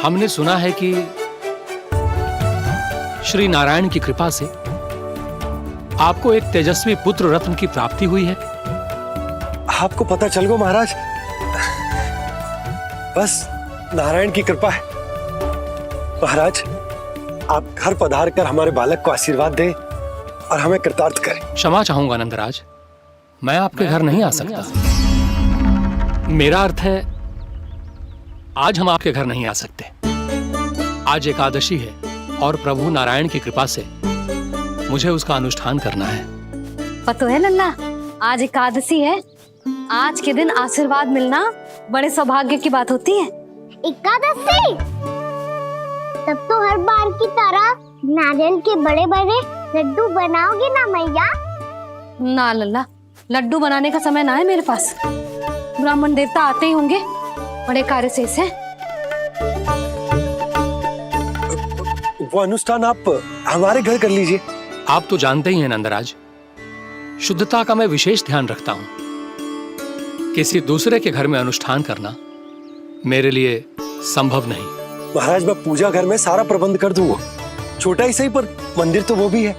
हमने सुना है कि श्री नारायण की कृपा से आपको एक तेजस्वी पुत्र रत्न की प्राप्ति हुई है। आपको पता चल गो महाराज। बस नारायण की कृपा है। महाराज, आप घर पधार कर हमारे बालक को आशीर्वाद दें और हमें कृतार्थ करें। क्षमा चाहूंगा नंदराज, मैं आपके घर नहीं आ सकता। मेरा अर्थ है आज हम आपके घर नहीं आ सकते। आज एकादशी है और प्रभु नारायण की कृपा से मुझे उसका अनुष्ठान करना है। पता है लल्ला, आज एकादशी है। आज के दिन आशीर्वाद मिलना बड़े सौभाग्य की बात होती है। एकादशी? तब तो हर बार की तरह नारियल के बड़े बड़े लड्डू बनाओगे ना मैया? ना लल्ला, लड्डू बनाने का समय ना है मेरे पास। ब्राह्मण देवता आते ही होंगे, बड़े कार्य शेष है। वो अनुष्ठान आप हमारे घर कर लीजिए। आप तो जानते ही हैं नंदराज, शुद्धता का मैं विशेष ध्यान रखता हूं। किसी दूसरे के घर में अनुष्ठान करना मेरे लिए संभव नहीं। महाराज, मैं पूजा घर में सारा प्रबंध कर दूंगा। छोटा ही सही, पर मंदिर तो वो भी है।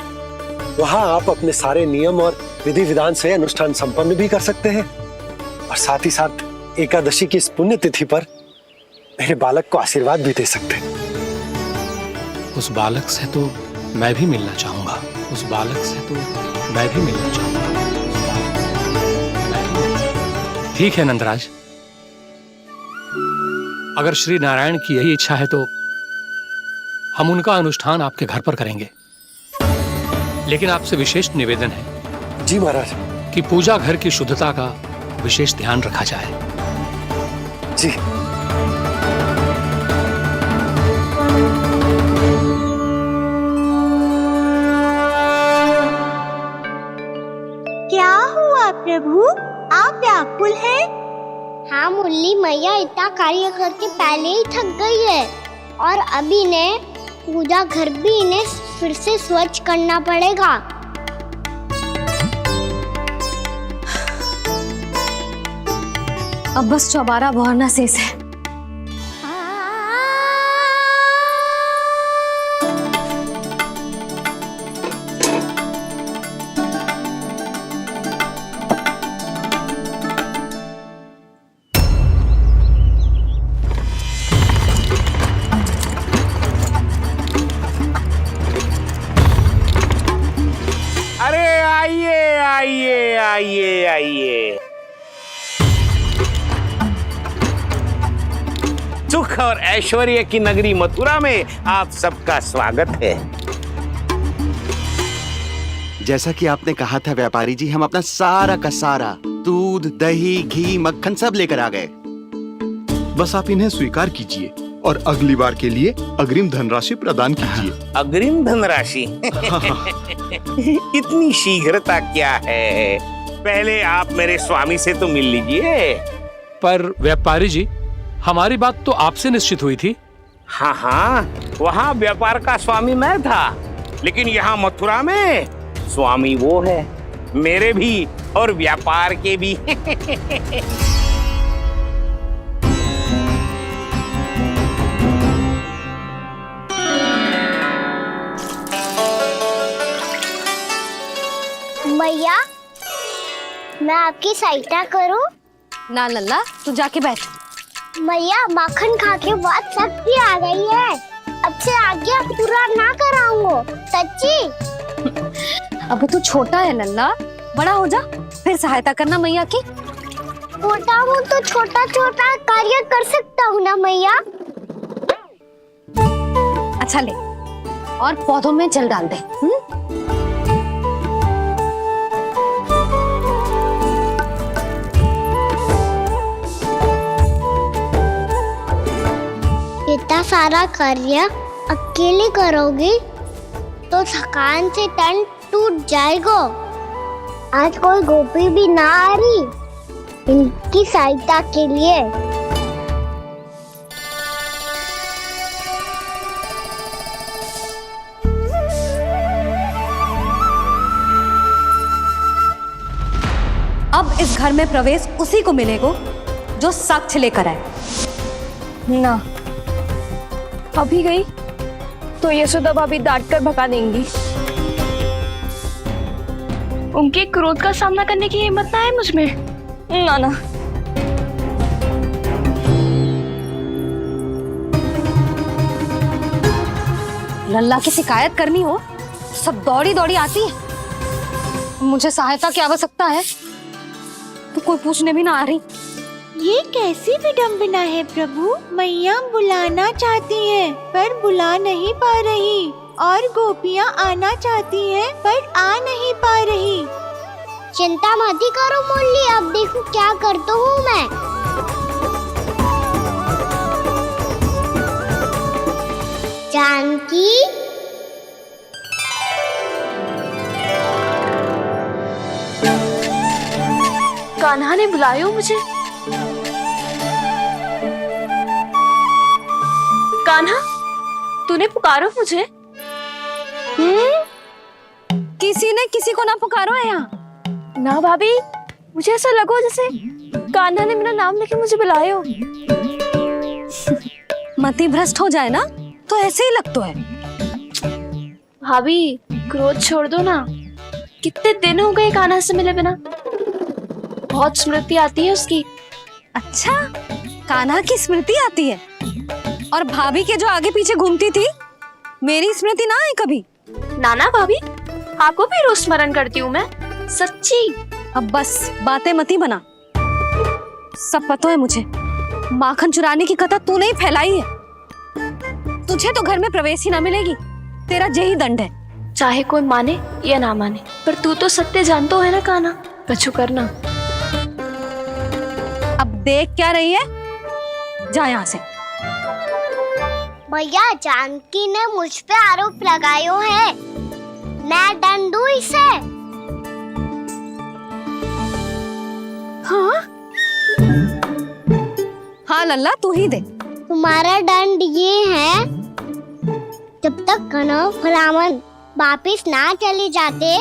वहां आप अपने सारे नियम और विधि विधान से अनुष्ठान संपन्न भी कर सकते हैं और साथ ही साथ एकादशी की इस पुण्य तिथि पर मेरे बालक को आशीर्वाद भी दे सकते हैं। उस बालक से तो मैं भी मिलना चाहूंगा। उस बालक से तो मैं भी मिलना चाहूंगा। ठीक है नंदराज, अगर श्री नारायण की यही इच्छा है तो हम उनका अनुष्ठान आपके घर पर करेंगे। लेकिन आपसे विशेष निवेदन है। जी महाराज। कि पूजा घर की शुद्धता का विशेष ध्यान रखा जाए। जी। क्या हुआ प्रभु, आप व्याकुल हैं? हाँ मुरली, मैया इतना कार्य करके पहले ही थक गई है और अभी ने पूजा घर भी इन्हें फिर से स्वच्छ करना पड़ेगा। अब बस चौबारा बहाना शेष है। अरे आइए आइए आइए आइए। सुख और ऐश्वर्य की नगरी मथुरा में आप सबका स्वागत है। जैसा कि आपने कहा था व्यापारी जी, हम अपना सारा का सारा दूध, दही, घी, मक्खन सब लेकर आ गए। बस आप इन्हें स्वीकार कीजिए और अगली बार के लिए अग्रिम धनराशि प्रदान कीजिए। अग्रिम धनराशि? इतनी शीघ्रता क्या है? पहले आप मेरे स्वामी से तो मिल लीजिए। पर व्यापारी जी, हमारी बात तो आपसे निश्चित हुई थी। हाँ हाँ, वहाँ व्यापार का स्वामी मैं था, लेकिन यहाँ मथुरा में स्वामी वो है, मेरे भी और व्यापार के भी। भैया, मैं आपकी सहायता करूं? ना लल्ला, तू जाके बैठ। भैया, माखन खा के बहुत शक्ति आ गई है। अब से आगे पूरा ना कराऊंगा, सच्ची। अबे तू छोटा है लल्ला, बड़ा हो जा फिर सहायता करना मैया की। छोटा हूँ तो छोटा छोटा कार्य कर सकता हूँ ना मैया। अच्छा ले, और पौधों में जल डाल दे। इतना सारा कार्य अकेले करोगी तो थकान से तन टूट जाएगा। आज कोई गोपी भी ना आ रही इनकी सहायता के लिए। अब इस घर में प्रवेश उसी को मिलेगा जो साक्ष्य लेकर आए। ना, अभी गई तो यशोदा भाभी डांट कर भगा देंगी। उनके क्रोध का सामना करने की हिम्मत ना है मुझ में। नाना। लल्ला की शिकायत करनी हो सब दौड़ी दौड़ी आती है। मुझे सहायता की आवश्यकता है तो कोई पूछने भी ना आ रही। ये कैसी विडंबना है प्रभु। मैया बुलाना चाहती हैं पर बुला नहीं पा रही, और गोपियाँ आना चाहती हैं पर आ नहीं पा रही। चिंता मत ही करो मुरली, अब देखो क्या करता हूँ मैं। जानकी, कान्हा ने बुलायो मुझे। कान्हा, तूने पुकारो मुझे। किसी ने किसी को ना पुकारो है यहाँ। ना भाभी, मुझे ऐसा लगो जैसे कान्हा ने मेरा नाम लेके मुझे बुलायो। मति भ्रष्ट हो जाए ना तो ऐसे ही लगता है। भाभी, क्रोध छोड़ दो ना। कितने दिन हो गए कान्हा से मिले बिना। बहुत स्मृति आती है उसकी। अच्छा, कान्हा की स्मृति आती है? और भाभी के जो आगे पीछे घूमती थी, मेरी स्मृति ना आई कभी? नाना भाभी, आपको भी रोज स्मरण करती हूँ मैं, सच्ची। अब बस बातें मती बना। सब पता है मुझे। माखन चुराने की कथा तूने ही फैलाई है। तुझे तो घर में प्रवेश ही ना मिलेगी। तेरा यही दंड है। चाहे कोई माने या ना माने, पर तू तो सत्य जानतो है ना कान्हा। कछु करना। अब देख क्या रही है, जा यहाँ से। भैया, जानकी ने मुझ पे आरोप लगायो है, मैं दंड दूं इसे। हाँ हाँ लल्ला, तू ही दे। तुम्हारा दंड ये है, जब तक कनव फलावन वापिस ना चले जाते,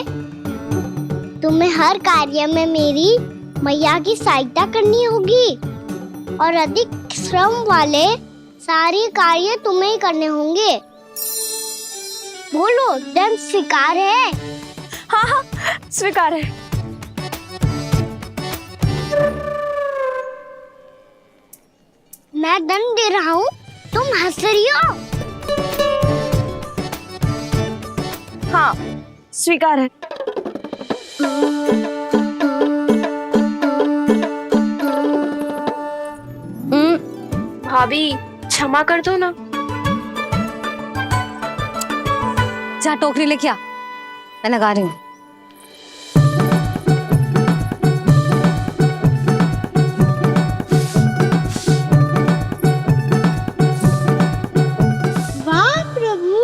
तुम्हें हर कार्य में मेरी मैया की सहायता करनी होगी, और अधिक श्रम वाले सारे कार्य तुम्हें ही करने होंगे। बोलो, दंड स्वीकार है? हाँ हाँ, स्वीकार है। मैं दंड दे रहा हूँ, तुम हंस रही हो? हाँ, स्वीकार है। भाभी, क्षमा कर दो ना। जा टोकरी लेके आ, मैं लगा रही हूँ। वाह प्रभु,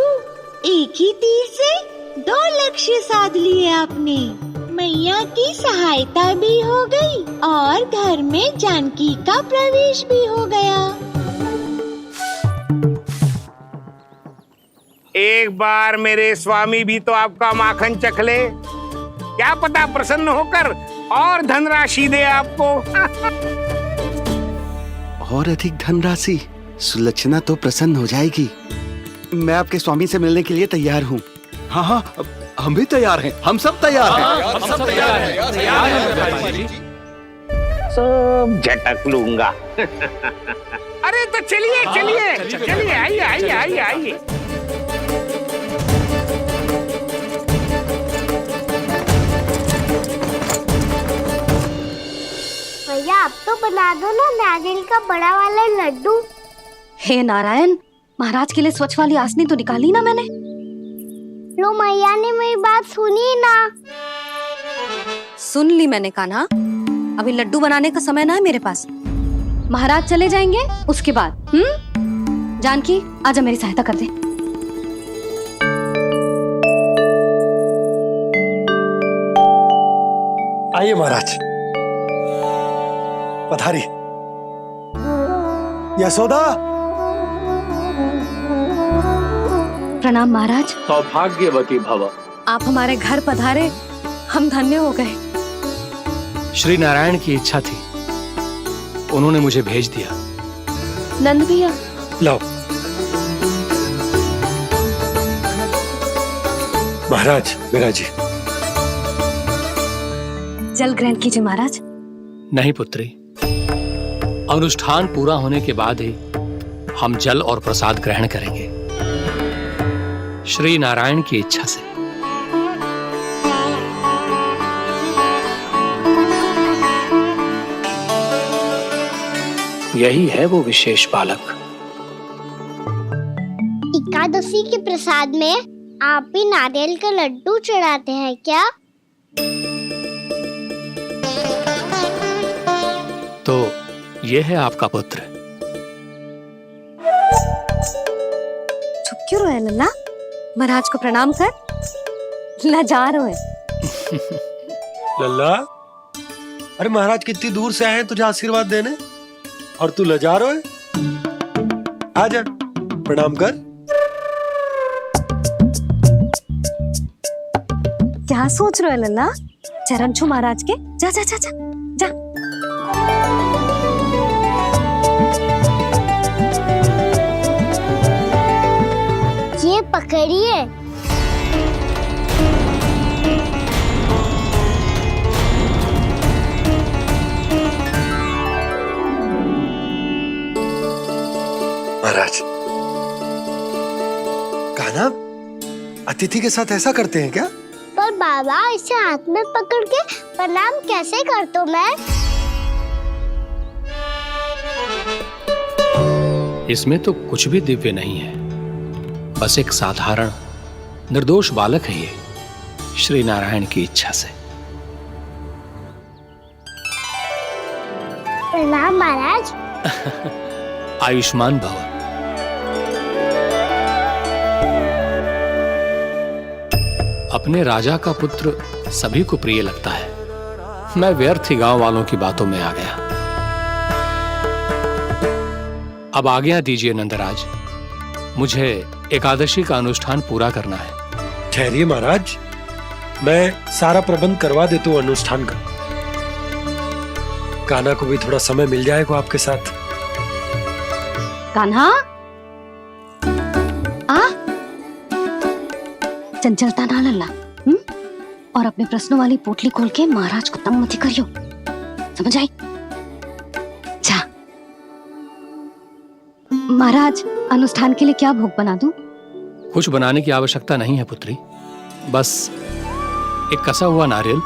एक ही तीर से 2 लक्ष्य साध लिए आपने। मैया की सहायता भी हो गई और घर में जानकी का प्रवेश भी हो गया। एक बार मेरे स्वामी भी तो आपका माखन चख ले, क्या पता प्रसन्न होकर और धनराशि दे आपको। और अधिक धनराशि? सुलक्षणा तो प्रसन्न हो जाएगी। मैं आपके स्वामी से मिलने के लिए तैयार हूँ। हाँ हाँ, हम भी तैयार हैं। हम सब तैयार हैं। हम सब तैयार हैं। सब झटक लूंगा। अरे तो चलिए चलिए चलिए, आइए आइए आइए आइए। भैया, अब तो बना दो ना नारियल का बड़ा वाला लड्डू। हे नारायण, महाराज के लिए स्वच्छ वाली आसनी तो निकाली ना मैंने। लो, मैया ने मेरी बात सुनी ना। सुन ली मैंने कान्हा। अभी लड्डू बनाने का समय ना है मेरे पास। महाराज चले जाएंगे उसके बाद। जानकी, आजा मेरी सहायता कर दे। आइए महाराज, पधारी। यशोदा। प्रणाम महाराज। सौभाग्यवती भव। आप हमारे घर पधारे, हम धन्य हो गए। श्री नारायण की इच्छा थी, उन्होंने मुझे भेज दिया। नंद भैया, लाओ। महाराज, मेरा जी। जल ग्रहण कीजिए महाराज। नहीं पुत्री, अनुष्ठान पूरा होने के बाद ही हम जल और प्रसाद ग्रहण करेंगे, श्री नारायण की इच्छा से। यही है वो विशेष बालक। एकादशी के प्रसाद में आप भी नारियल का लड्डू चढ़ाते हैं क्या? तो ये है आपका पुत्र। चुप क्यों रहे लल्ला? महाराज को प्रणाम कर। लाजार है। लल्ला, अरे महाराज कितनी दूर से आए हैं तुझे आशीर्वाद देने, और तू लजारो है? आजा, प्रणाम कर। क्या सोच रहे हो लल्ला? चरण छू महाराज के। जा जा जा जा जा। ये पकड़िए। महाराज, कान्हा अतिथि के साथ ऐसा करते हैं क्या? पर बाबा, इसे हाथ में पकड़ के प्रणाम कैसे करता हूँ मैं? इसमें तो कुछ भी दिव्य नहीं है, बस एक साधारण निर्दोष बालक है ये, श्री नारायण की इच्छा से। प्रणाम महाराज। आयुष्मान भव। अपने राजा का पुत्र सभी को प्रिय लगता है। मैं व्यर्थ ही गांव वालों की बातों में आ गया। अब आज्ञा दीजिए नंदराज, मुझे एकादशी का अनुष्ठान पूरा करना है। ठहरिए महाराज, मैं सारा प्रबंध करवा देता हूँ अनुष्ठान का। कान्हा को भी थोड़ा समय मिल जाएगा आपके साथ। कान्हा, आ चंचलता ना लल्ला। और अपने प्रश्नों वाली पोटली खोल के महाराज को तंग मत करियो, समझ आई? जा। महाराज, अनुष्ठान के लिए क्या भोग बना दूं? कुछ बनाने की आवश्यकता नहीं है पुत्री, बस एक कसा हुआ नारियल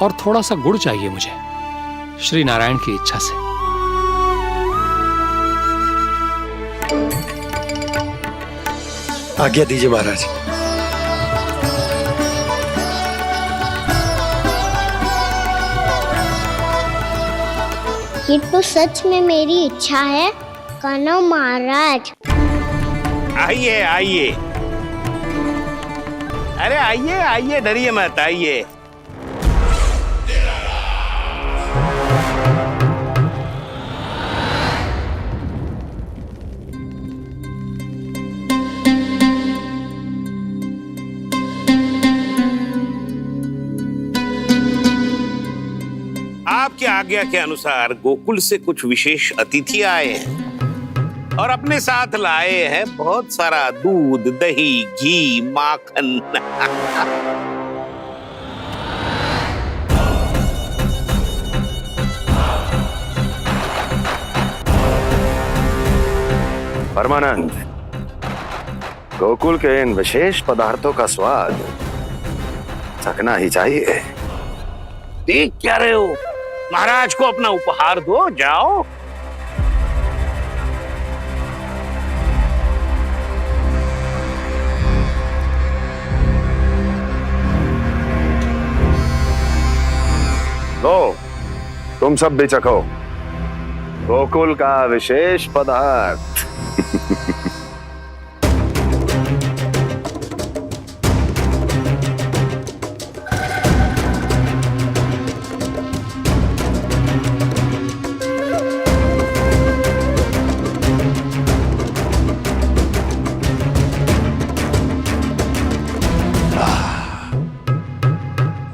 और थोड़ा सा गुड़ चाहिए मुझे, श्री नारायण की इच्छा से। आज्ञा दीजिए महाराज। ये तो सच में मेरी इच्छा है कान्हा महाराज। आइए आइए, अरे आइए आइए, डरिए मत, आइए। आपकी आज्ञा के अनुसार गोकुल से कुछ विशेष अतिथि आए हैं और अपने साथ लाए हैं बहुत सारा दूध, दही, घी, माखन। परमानंद, गोकुल के इन विशेष पदार्थों का स्वाद चखना ही चाहिए। देख क्या रहे हो? महाराज को अपना उपहार दो, जाओ। लो, तुम सब भी चखो गोकुल का विशेष पदार्थ।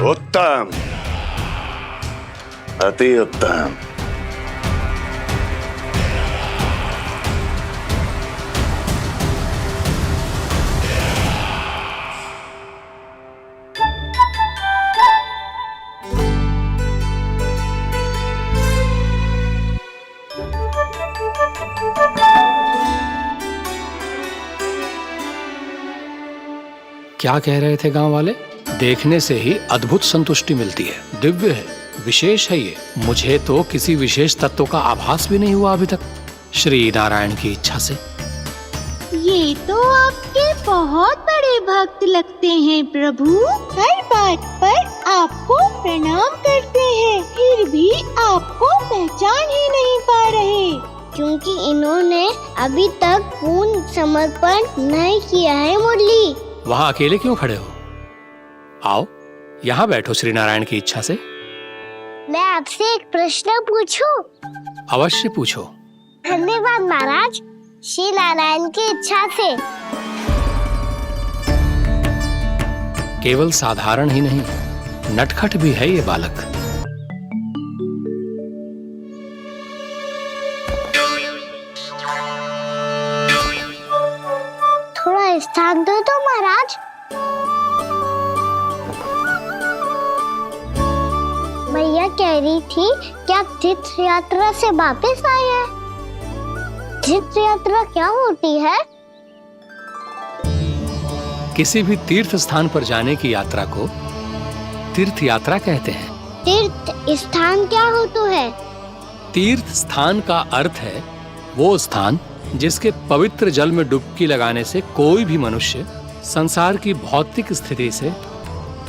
उत्तम, अति उत्तम। क्या कह रहे थे गांव वाले? देखने से ही अद्भुत संतुष्टि मिलती है, दिव्य है, विशेष है ये। मुझे तो किसी विशेष तत्व का आभास भी नहीं हुआ अभी तक, श्री नारायण की इच्छा से। ये तो आपके बहुत बड़े भक्त लगते हैं प्रभु। हर बात पर आपको प्रणाम करते हैं, फिर भी आपको पहचान ही नहीं पा रहे। क्योंकि इन्होंने अभी तक पूर्ण समर्पण नहीं किया है मुरली। वहाँ अकेले क्यों खड़े हो? आओ यहाँ बैठो श्री नारायण की इच्छा से। मैं आपसे एक प्रश्न पूछूं? अवश्य पूछो। धन्यवाद महाराज, श्री नारायण की इच्छा से। केवल साधारण ही नहीं, नटखट भी है ये बालक। थोड़ा स्थान दो तो महाराज। भैया कह रही थी कि आप तीर्थ यात्रा से वापस आए हैं। तीर्थ यात्रा क्या होती है? किसी भी तीर्थ स्थान पर जाने की यात्रा को तीर्थ यात्रा कहते हैं। तीर्थ स्थान क्या होता है? तीर्थ स्थान का अर्थ है वो स्थान जिसके पवित्र जल में डुबकी लगाने से कोई भी मनुष्य संसार की भौतिक स्थिति से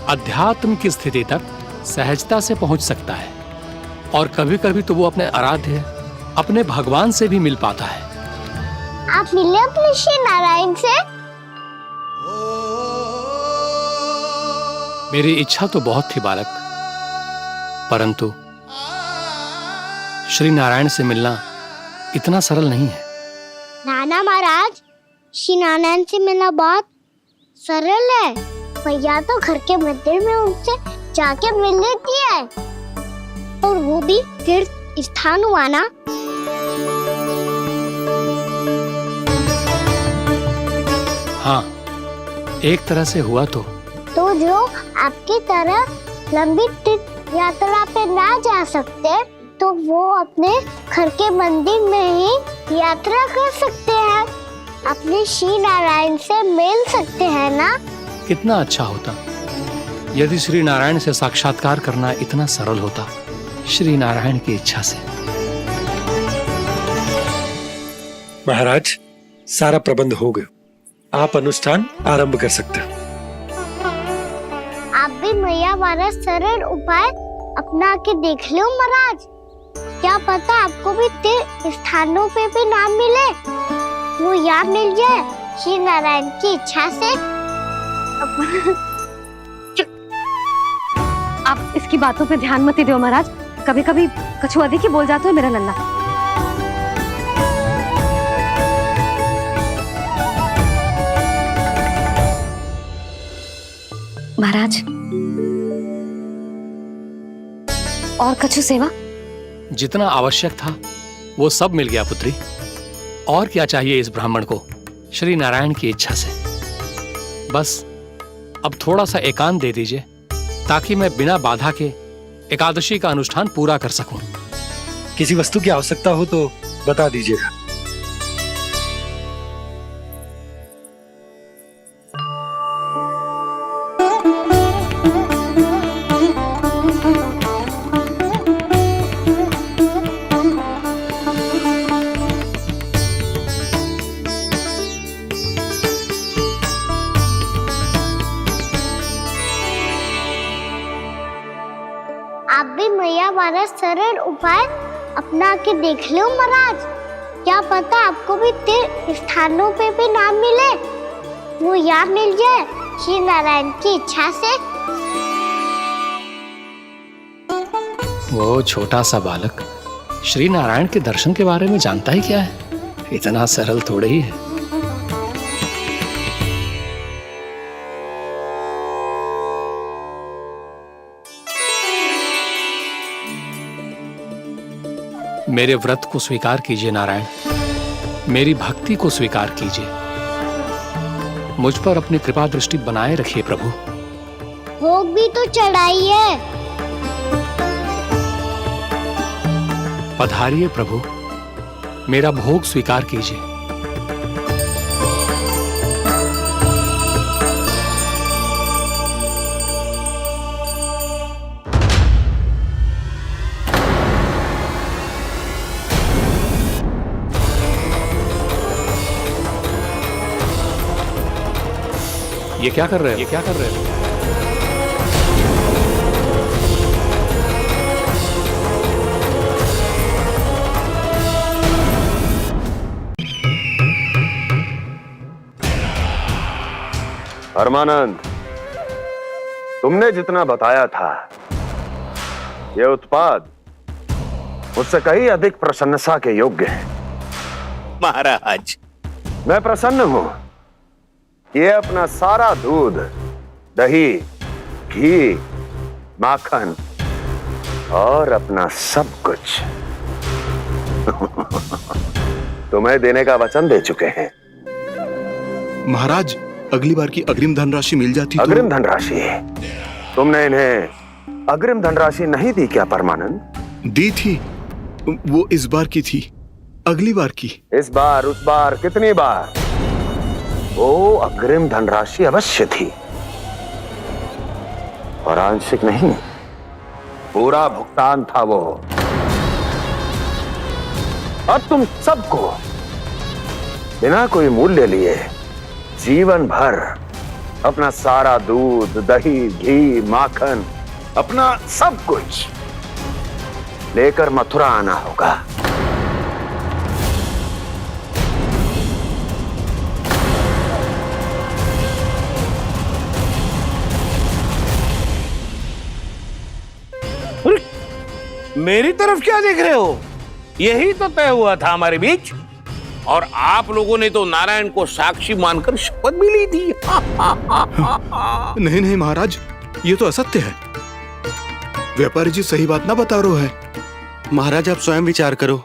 अध्यात्म की स्थिति तक सहजता से पहुंच सकता है, और कभी कभी तो वो अपने आराध्य, अपने भगवान से भी मिल पाता है। आप मिले अपने श्री नारायण से? मेरी इच्छा तो बहुत थी बालक, परंतु श्री नारायण से मिलना इतना सरल नहीं है। नाना महाराज, श्री नारायण से मिलना बहुत सरल है। भैया तो घर के मंदिर में उनसे जाके मिल लेती है, और वो भी तीर्थ स्थान हुआ ना। हाँ, एक तरह से हुआ तो जो आपकी तरह लंबी तीर्थ यात्रा पे ना जा सकते, तो वो अपने घर के मंदिर में ही यात्रा कर सकते हैं, अपने श्री नारायण से मिल सकते हैं ना। कितना अच्छा होता यदि श्री नारायण से साक्षात्कार करना इतना सरल होता, श्री नारायण की इच्छा से। महाराज, सारा प्रबंध हो गया, आप अनुष्ठान आरंभ कर सकते हैं। आप भी मैया हमारा सरल उपाय अपना के देख लो महाराज। क्या पता आपको भी तीर्थ स्थानों पे भी नाम मिले, वो याद मिल जाए श्री नारायण की इच्छा से। आप इसकी बातों पे ध्यान मत दो महाराज, कभी कभी कछुआ देखी बोल जाता है मेरा लल्ला। महाराज, और कछु सेवा? जितना आवश्यक था वो सब मिल गया पुत्री। और क्या चाहिए इस ब्राह्मण को श्री नारायण की इच्छा से? बस अब थोड़ा सा एकांत दे दीजिए, ताकि मैं बिना बाधा के एकादशी का अनुष्ठान पूरा कर सकूं। किसी वस्तु की आवश्यकता हो तो बता दीजिएगा। आप भी मैया हमारा सरल उपाय अपना के देख लो महाराज। क्या पता आपको भी तीर्थ स्थानों पे भी नाम मिले, वो याद मिल जाए श्री नारायण की इच्छा से। वो छोटा सा बालक श्री नारायण के दर्शन के बारे में जानता ही क्या है? इतना सरल थोड़े ही है। मेरे व्रत को स्वीकार कीजिए नारायण, मेरी भक्ति को स्वीकार कीजिए, मुझ पर अपनी कृपा दृष्टि बनाए रखिए प्रभु। भोग भी तो चढ़ाइए। पधारिए प्रभु, मेरा भोग स्वीकार कीजिए। ये क्या कर रहे हो? ये क्या कर रहे हो? परमानंद, तुमने जितना बताया था यह उत्पाद मुझसे कहीं अधिक प्रशंसा के योग्य है। महाराज, मैं प्रसन्न हूं। ये अपना सारा दूध, दही, घी, माखन और अपना सब कुछ तुम्हें देने का वचन दे चुके हैं। महाराज, अगली बार की अग्रिम धनराशि मिल जाती तो... अग्रिम धनराशि? तुमने इन्हें अग्रिम धनराशि नहीं दी क्या परमानंद? दी थी, वो इस बार की थी, अगली बार की। इस बार, उस बार, कितनी बार? वो अग्रिम धनराशि अवश्य थी और आंशिक नहीं, पूरा भुगतान था वो। और तुम सबको बिना कोई मूल्य लिए जीवन भर अपना सारा दूध, दही, घी, माखन, अपना सब कुछ लेकर मथुरा आना होगा। मेरी तरफ क्या देख रहे हो? यही तो तय हुआ था हमारे बीच, और आप लोगों ने तो नारायण को साक्षी मानकर शपथ भी ली थी। नहीं नहीं महाराज, ये तो असत्य है। व्यापारी जी सही बात ना बता रहे हैं। महाराज, आप स्वयं विचार करो।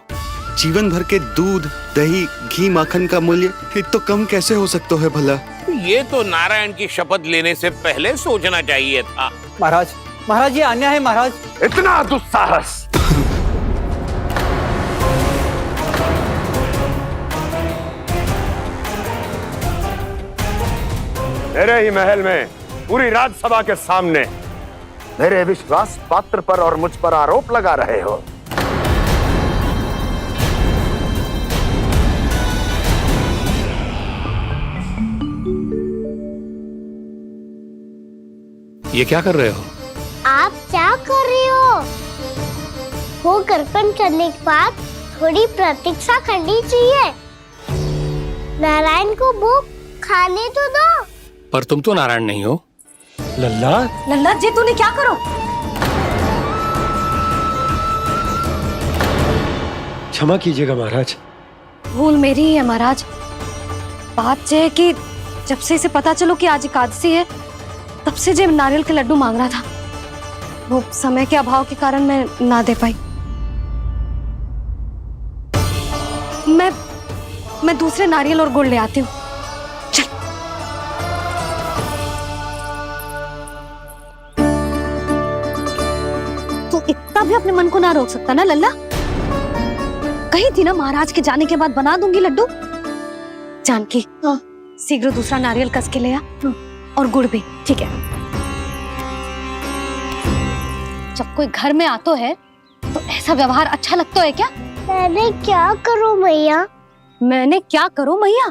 जीवन भर के दूध, दही, घी, माखन का मूल्य तो कम कैसे हो सकता है भला? ये तो नारायण की शपथ लेने से पहले सोचना चाहिए था। महाराज, महाराज, ये अन्याय है महाराज। इतना दुस्साहस! मेरे ही महल में पूरी राजसभा के सामने मेरे विश्वास पात्र पर और मुझ पर आरोप लगा रहे हो। ये क्या कर रहे हो? आप क्या कर रहे हो? वो कर्पण करने के बाद थोड़ी प्रतीक्षा करनी चाहिए। नारायण को वो खाने तो दो। पर तुम तो नारायण नहीं हो। लल्ला, लल्ला जी, तूने क्या करो? क्षमा कीजिएगा महाराज। भूल मेरी ही है महाराज। बात यह है कि जब से इसे पता चलो कि आज एकादशी है, तब से जब नारियल के लड्डू मांग रहा था, वो समय के अभाव के कारण मैं ना दे पाई। मैं दूसरे नारियल और गुड़ ले आती हूँ। चल। तू इतना भी अपने मन को ना रोक सकता ना लल्ला? कही थी ना महाराज के जाने के बाद बना दूंगी लड्डू। जानकी, शीघ्र दूसरा नारियल कस के ले आ, और गुड़ भी। ठीक है। जब कोई घर में आता है तो ऐसा व्यवहार अच्छा लगता है क्या? मैंने क्या करूं मैया? मैंने क्या करूं मैया?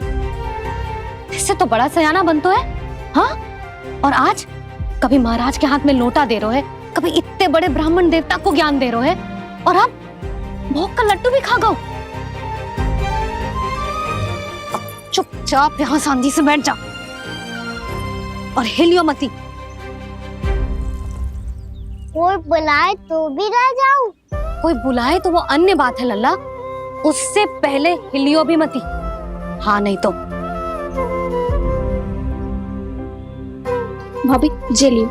इससे तो बड़ा सयाना बनतो है। हाँ? और आज कभी महाराज के हाथ में लोटा दे रहे है, कभी इतने बड़े ब्राह्मण देवता को ज्ञान दे रहे है, और अब भोग का लड्डू भी खा गो। चुपचाप यहाँ शांति से बैठ जा और हिलियो मती। कोई बुलाए तो भी ना जाऊं? कोई बुलाए तो वो अन्य बात है लल्ला, उससे पहले हिलियो भी मती। हाँ नहीं तो। भाभी जे लियो।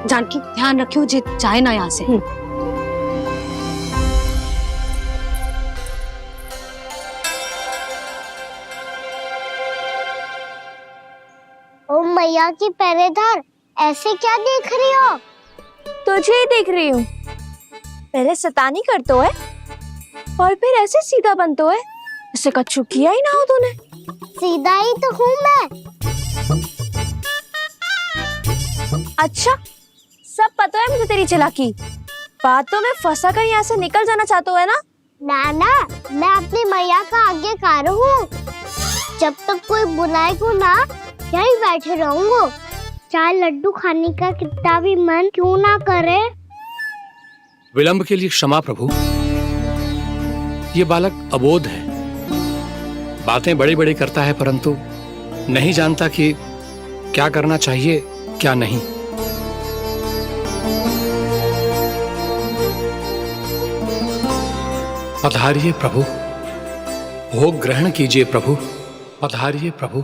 जानकी, ध्यान रखियो जे जाए ना यहाँ से। ओ मैया की पहरेदार, ऐसे क्या देख रही हो? तुझे ही देख रही हूँ। पहले शैतानी करतो है और फिर ऐसे सीधा बनतो है। ऐसे कछु किया ही ना हो तूने। सीधा ही तो हूँ मैं। अच्छा, सब पता है मुझे तेरी चालाकी। बातों में फंसा कर यहाँ से निकल जाना चाहते हो है ना? नाना, मैं अपनी मैया का आज्ञाकार हूँ। जब तक कोई बुलाएगा ना यही बैठे रहूंगा, चाहे लड्डू खाने का कितना भी मन क्यों ना करे। विलंब के लिए क्षमा प्रभु। ये बालक अबोध है, बातें बड़ी बड़ी करता है परंतु नहीं जानता कि क्या करना चाहिए क्या नहीं। पधारिए प्रभु, भोग ग्रहण कीजिए प्रभु। पधारिए प्रभु,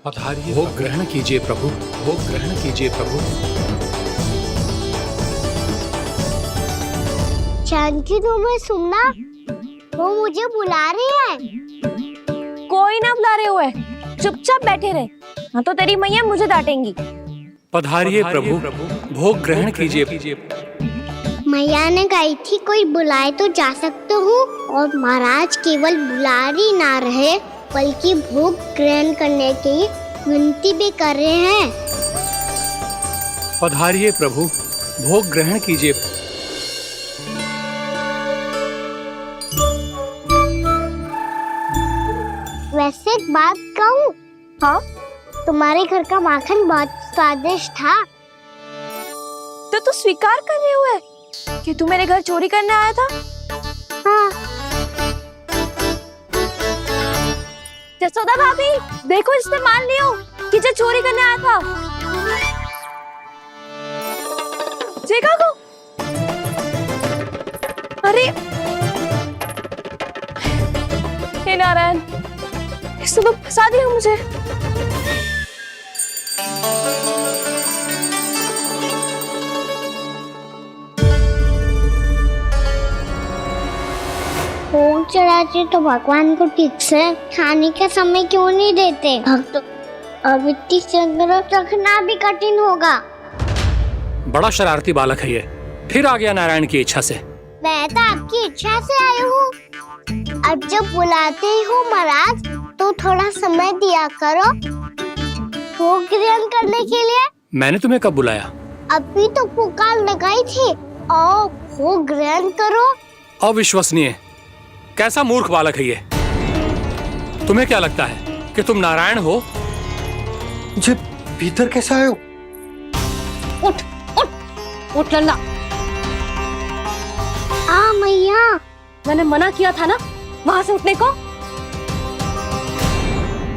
पधारिए, भोग ग्रहण कीजिए प्रभु, भोग ग्रहण कीजिए प्रभु। जानकी तुम्हें सुनना, वो मुझे बुला रहे हैं। कोई ना बुला रहे हुए, चुपचाप बैठे रहे, हाँ तो तेरी मैया मुझे डांटेंगी। पधारिए प्रभु, भोग ग्रहण कीजिए। मैया ने कही थी कोई बुलाए तो जा सकते हूँ, और महाराज केवल बुला ही ना रहे बल्कि भोग ग्रहण करने की विनती भी कर रहे हैं। पधारिए प्रभु, भोग ग्रहण कीजिए। वैसे एक बात कहूँ? हाँ? तुम्हारे घर का माखन बहुत स्वादिष्ट था। तो तू स्वीकार कर रहे हुए कि तू मेरे घर चोरी करने आया था? हाँ। जसोदा भाभी, देखो इसने मान लियो कि जो चोरी करने आया था। देखा को? अरे हे नारायण, इसने तो फंसा दिया मुझे। भोग चढ़ाते तो भगवान को ठीक से खाने का समय क्यों नहीं देते? भक्त अब इतनी संग्रह रखना भी कठिन होगा। बड़ा शरारती बालक है ये, फिर आ गया नारायण की इच्छा से। मैं तो आपकी इच्छा से आई हूँ। अब जब बुलाते हो महाराज तो थोड़ा समय दिया करो भोग ग्रहण करने के लिए। मैंने तुम्हें कब बुलाया? अभी तो पुकार लगाई थी, आओ भोग ग्रहण करो। अविश्वसनीय, कैसा मूर्ख बालक है ये। तुम्हें क्या लगता है कि तुम नारायण हो? मुझे भीतर कैसे आए हो? उठ उठ उठ लल्ला। मैया, मैंने मना किया था ना वहां से उठने को।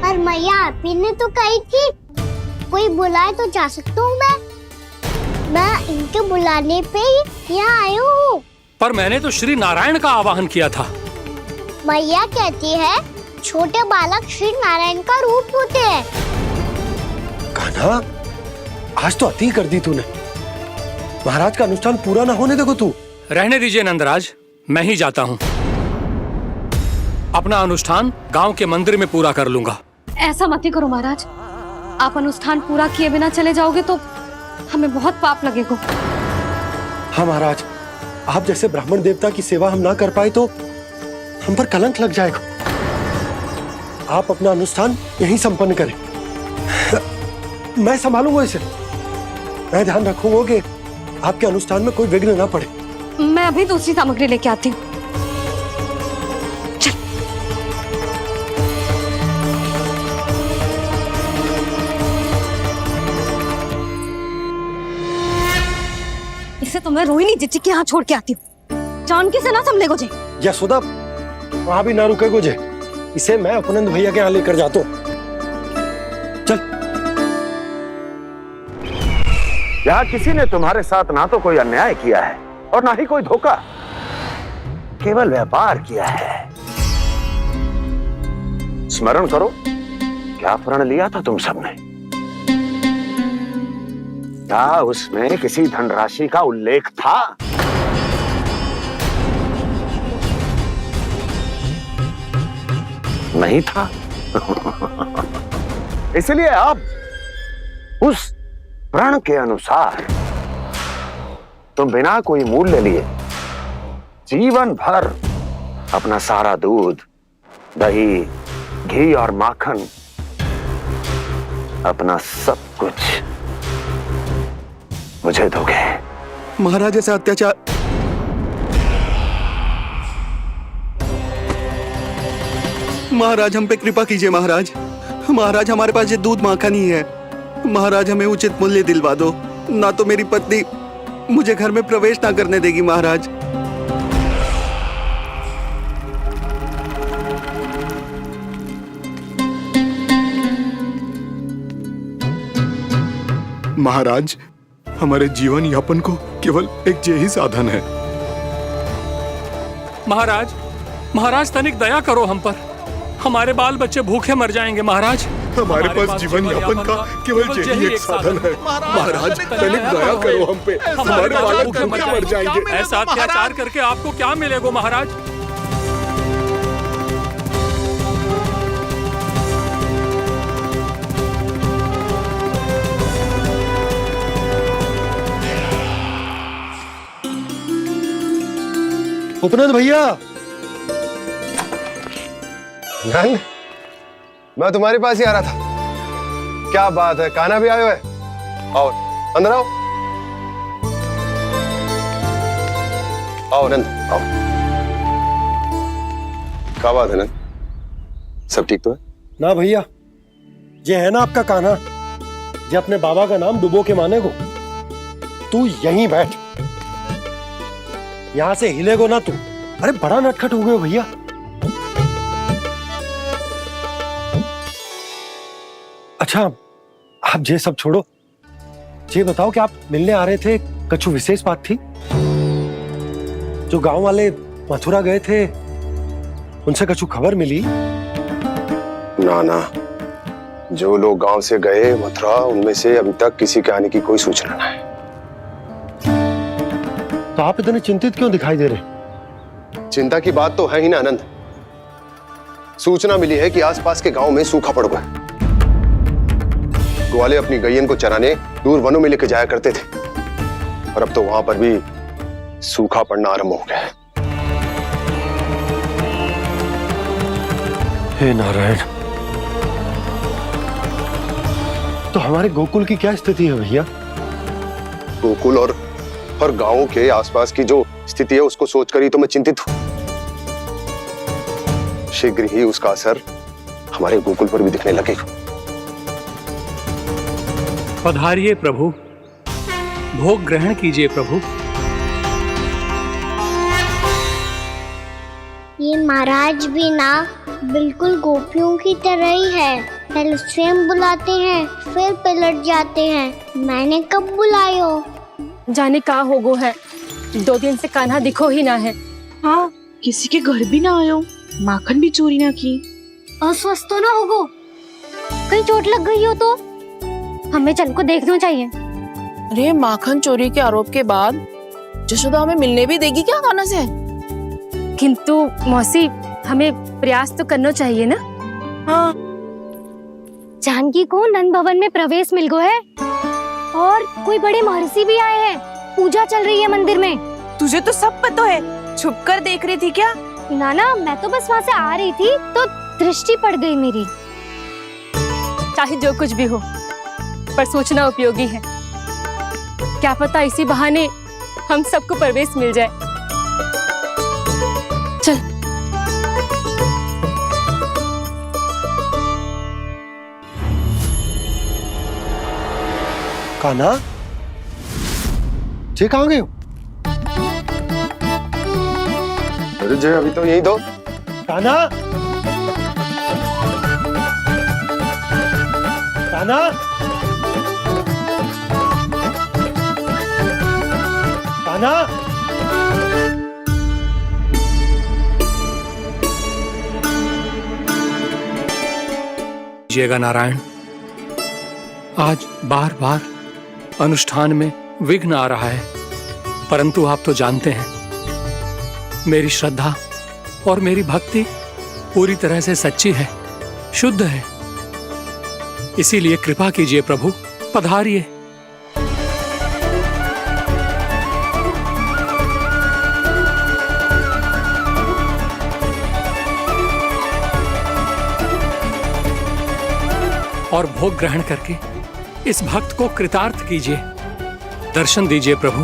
पर मैया आपी ने तो कही थी कोई बुलाए तो जा सकता हूँ मैं इनके बुलाने पे ही यहाँ आई हूँ। पर मैंने तो श्री नारायण का आवाहन किया था। मैया कहती है छोटे बालक श्री नारायण का रूप होते हैं। कान्हा, आज तो अति कर दी तूने। महाराज का अनुष्ठान पूरा ना होने देखो तू। रहने दीजिए नंदराज, मैं ही जाता हूँ। अपना अनुष्ठान गांव के मंदिर में पूरा कर लूंगा। ऐसा मत ही करो महाराज, आप अनुष्ठान पूरा किए बिना चले जाओगे तो हमें बहुत पाप लगेगा। हाँ महाराज, आप जैसे ब्राह्मण देवता की सेवा हम ना कर पाए तो हम पर कलंक लग जाएगा। आप अपना अनुष्ठान यहीं संपन्न करें, मैं संभालूंगा इसे। मैं ध्यान रखूंगा कि आपके अनुष्ठान में कोई विघ्न ना पड़े। मैं अभी दूसरी सामग्री लेके आती हूँ। इसे तो मैं रोहिणी जीजी के यहाँ छोड़ के आती हूँ। जानकी से ना संभले गुजे। यशोदा, वहां भी ना रुके गुजे। इसे मैं अपनंद भैया के यहाँ लेकर जाता हूँ। चल। यहाँ किसी ने तुम्हारे साथ ना तो कोई अन्याय किया है और ना ही कोई धोखा, केवल व्यापार किया है। स्मरण करो, क्या प्रण लिया था तुम सबने? क्या उसमें किसी धनराशि का उल्लेख था? नहीं था। इसलिए अब उस प्रण के अनुसार तुम बिना कोई मूल्य लिए जीवन भर अपना सारा दूध, दही, घी और माखन, अपना सब कुछ मुझे दोगे। महाराज ऐसा अत्याचार। महाराज हम पे कृपा कीजिए महाराज। महाराज हमारे पास ये दूध माखन ही है। महाराज हमें उचित मूल्य दिलवा दो, ना तो मेरी पत्नी मुझे घर में प्रवेश ना करने देगी महाराज। महाराज हमारे जीवन यापन को केवल एक यही साधन है। महाराज, महाराज तनिक दया करो हम पर, हमारे बाल बच्चे भूखे मर जाएंगे महाराज। हमारे पास जीवन यापन का केवल यही एक साधन है। महाराज तनिक दया करो हम पे, हमारे बालक भूखे मर जाएंगे। ऐसा अत्याचार करके आपको क्या मिलेगा महाराज? उपनंद भैया, नंद, मैं तुम्हारे पास ही आ रहा था। क्या बात है, कान्हा भी आए हुए? आओ अंदर आओ। आओ नंद आओ। क्या बात है नंद, सब ठीक तो है ना? भैया ये है ना आपका कान्हा, ये अपने बाबा का नाम डुबो के माने को। तू यहीं बैठ, यहां से हिलेगो ना तू। अरे बड़ा नटखट हो गए हो भैया। अच्छा आप ये सब छोड़ो, ये बताओ कि आप मिलने आ रहे थे, कुछ विशेष बात थी? जो गांव वाले मथुरा गए थे उनसे कुछ खबर मिली? ना ना, जो लोग गांव से गए मथुरा उनमें से अभी तक किसी के आने की कोई सूचना नहीं है। तो आप इतने चिंतित क्यों दिखाई दे रहे? चिंता की बात तो है ही ना आनंद। सूचना मिली है कि आसपास के गांव में सूखा पड़ गया। ग्वाले अपनी गैयन को चराने दूर वनों में लेकर जाया करते थे, और अब तो वहां पर भी सूखा पड़ना आरंभ हो गया है। हे नारायण, तो हमारे गोकुल की क्या स्थिति है भैया? गोकुल और गांवों के आसपास की जो स्थिति है उसको सोचकर ही तो मैं चिंतित हूं। शीघ्र ही उसका असर हमारे गोकुल पर भी दिखने लगेगा। पधारिए प्रभु, भोग ग्रहण कीजिए प्रभु। ये महाराज भी ना बिल्कुल गोपियों की तरह ही है। पहले स्वयं बुलाते हैं, फिर पलट जाते हैं। मैंने कब बुलायो? जाने का होगो है, 2 दिन से कान्हा दिखो ही ना है। हाँ, किसी के घर भी ना आयो, माखन भी चोरी ना की। अस्वस्थ तो ना होगो, कहीं चोट लग गई हो तो? हमें चल को देखना चाहिए। अरे माखन चोरी के आरोप के बाद जशोदा हमें मिलने भी देगी क्या कान्हा से? किंतु मौसी, हमें प्रयास तो करना चाहिए ना। हाँ, जानकी को नंद भवन में प्रवेश मिल गो है, और कोई बड़े महर्षि भी आए हैं। पूजा चल रही है मंदिर में। तुझे तो सब पता है, छुप कर देख रही थी क्या? ना ना, मैं तो बस वहाँ से आ रही थी तो दृष्टि पड़ गई मेरी। चाहे जो कुछ भी हो, पर सूचना उपयोगी है। क्या पता इसी बहाने हम सबको प्रवेश मिल जाए। चल। कान्हा, जे कहाँ गए हो? अरे जय, अभी तो यही दो। कान्हा, कान्हा, कान्हा। कीजिएगा नारायण, आज बार बार अनुष्ठान में विघ्न आ रहा है, परंतु आप तो जानते हैं मेरी श्रद्धा और मेरी भक्ति पूरी तरह से सच्ची है, शुद्ध है। इसीलिए कृपा कीजिए प्रभु, पधारिए। और भोग ग्रहण करके इस भक्त को कृतार्थ कीजिए। दर्शन दीजिए प्रभु,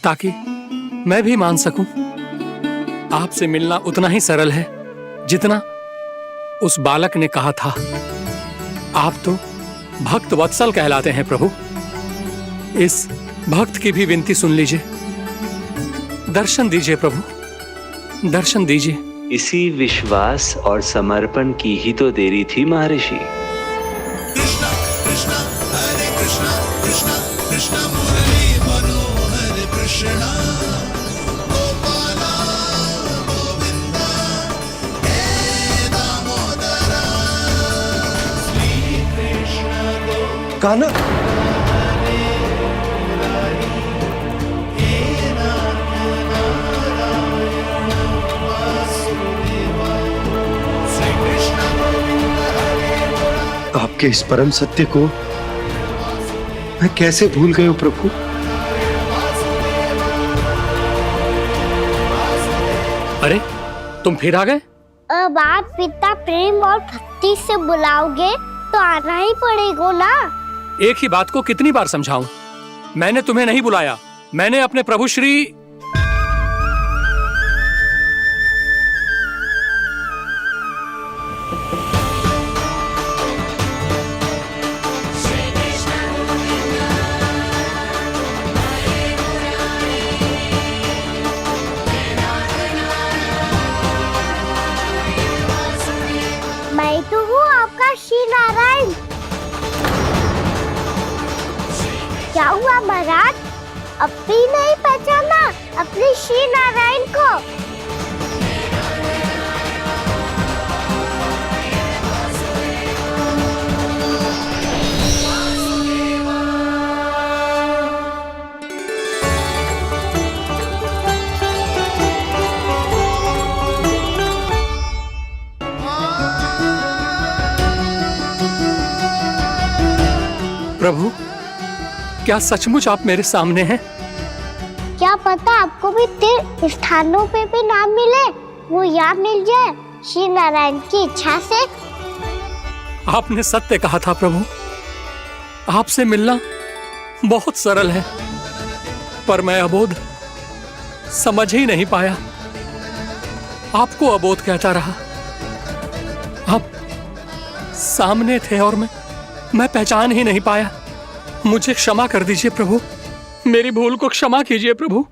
ताकि मैं भी मान सकूं। आपसे मिलना उतना ही सरल है जितना उस बालक ने कहा था, आप तो भक्त वत्सल कहलाते हैं प्रभु। इस भक्त की भी विनती सुन लीजिए। दर्शन दीजिए प्रभु, दर्शन दीजिए। इसी विश्वास और समर्पण की ही तो देरी थी महर्षि। कृष्णा कृष्णा हरे कृष्णा कृष्णा कृष्णा मुरली मनोहर कृष्णा गोपाला गोविंदा हे दामोदरा श्री कृष्ण कान्हा, आपके इस परम सत्य को मैं कैसे भूल गया प्रभु। अरे तुम फिर आ गए? अब आप पिता प्रेम और भक्ति से बुलाओगे तो आना ही पड़ेगा ना। एक ही बात को कितनी बार समझाऊं? मैंने तुम्हें नहीं बुलाया, मैंने अपने प्रभु श्री मैं तो हूँ आपका श्री नारायण। क्या हुआ महाराज, अब भी नहीं पहचाना अपने श्री नारायण को? प्रभु, क्या सचमुच आप मेरे सामने हैं? क्या पता आपको भी तीर्थ स्थानों पे भी नाम मिले, वो यहाँ मिल जाए श्री नारायण की इच्छा से। आपने सत्य कहा था प्रभु, आपसे मिलना बहुत सरल है, पर मैं अबोध समझ ही नहीं पाया। आपको अबोध कहता रहा। आप सामने थे और मैं पहचान ही नहीं पाया। मुझे क्षमा कर दीजिए प्रभु, मेरी भूल को क्षमा कीजिए प्रभु।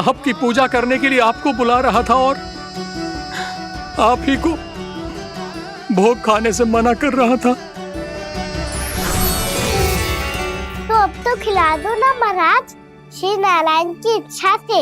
आपकी पूजा करने के लिए आपको बुला रहा था और आप ही को भोग खाने से मना कर रहा था। तो अब तो खिला दो ना महाराज, श्री नारायण की इच्छा से।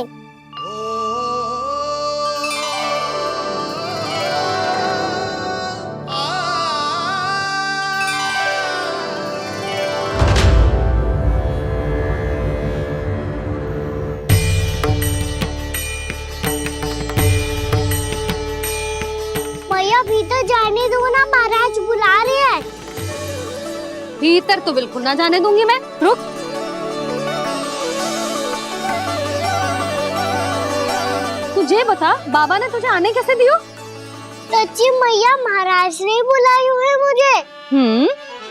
भीतर जाने दो ना, महाराज बुला रहे हैं। भीतर तो बिल्कुल ना जाने दूंगी मैं। रुक। तुझे बता, बाबा ने तुझे आने कैसे दियो? सच्ची मैया, महाराज ने बुलाई हुई मुझे।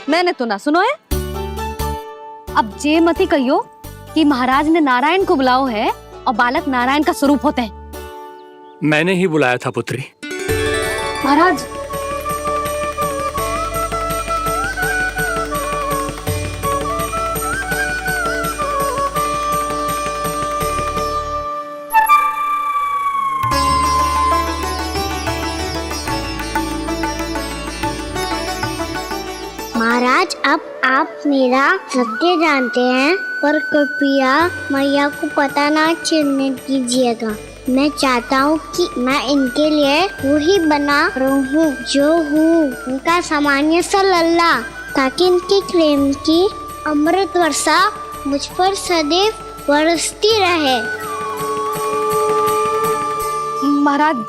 मैंने तो ना सुनो है। अब जे मती कहियो कि महाराज ने नारायण को बुलाओ है और बालक नारायण का स्वरूप होते हैं। मैंने ही बुलाया था पुत्री। महाराज, महाराज, अब आप मेरा सत्य जानते हैं, पर कृपया मैया को पता ना चलने दीजिएगा। मैं चाहता हूँ कि मैं इनके लिए वही बना रहूँ जो हूँ, उनका सामान्य सा लल्ला, ताकि इनके प्रेम की अमृत वर्षा मुझ पर सदैव बरसती रहे। महाराज,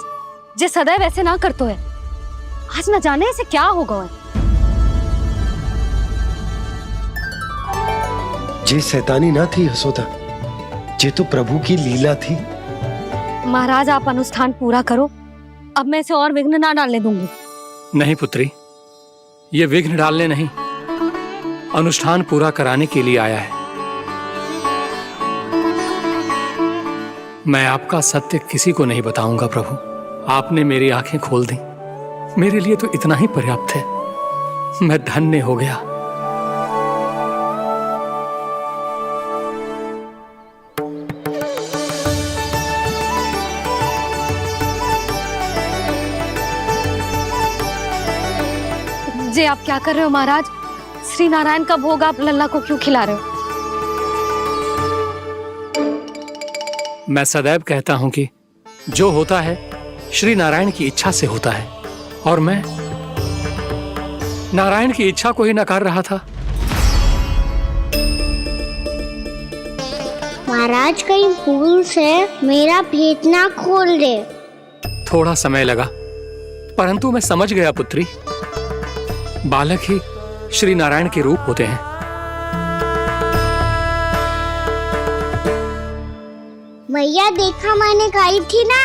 जे सदैव ऐसे ना करतो है, आज न जाने इसे क्या होगा है। जे शैतानी ना थी यशोदा, जे तो प्रभु की लीला थी। महाराज, आप अनुष्ठान पूरा करो, अब मैं इसे और विघ्न ना डालने दूंगी। नहीं पुत्री, ये विघ्न डालने नहीं, अनुष्ठान पूरा कराने के लिए आया है। मैं आपका सत्य किसी को नहीं बताऊंगा प्रभु। आपने मेरी आंखें खोल दी, मेरे लिए तो इतना ही पर्याप्त है। मैं धन्य हो गया। जे आप क्या कर रहे हो महाराज? श्री नारायण का भोग आप लल्ला को क्यों खिला रहे हो? मैं सदैव कहता हूं कि जो होता है श्री नारायण की इच्छा से होता है, और मैं नारायण की इच्छा को ही नकार रहा था। महाराज कहीं भूल से मेरा भेद ना खोल दे। थोड़ा समय लगा, परंतु मैं समझ गया पुत्री। बालक ही श्री नारायण के रूप होते हैं। भैया देखा मैंने कही थी ना,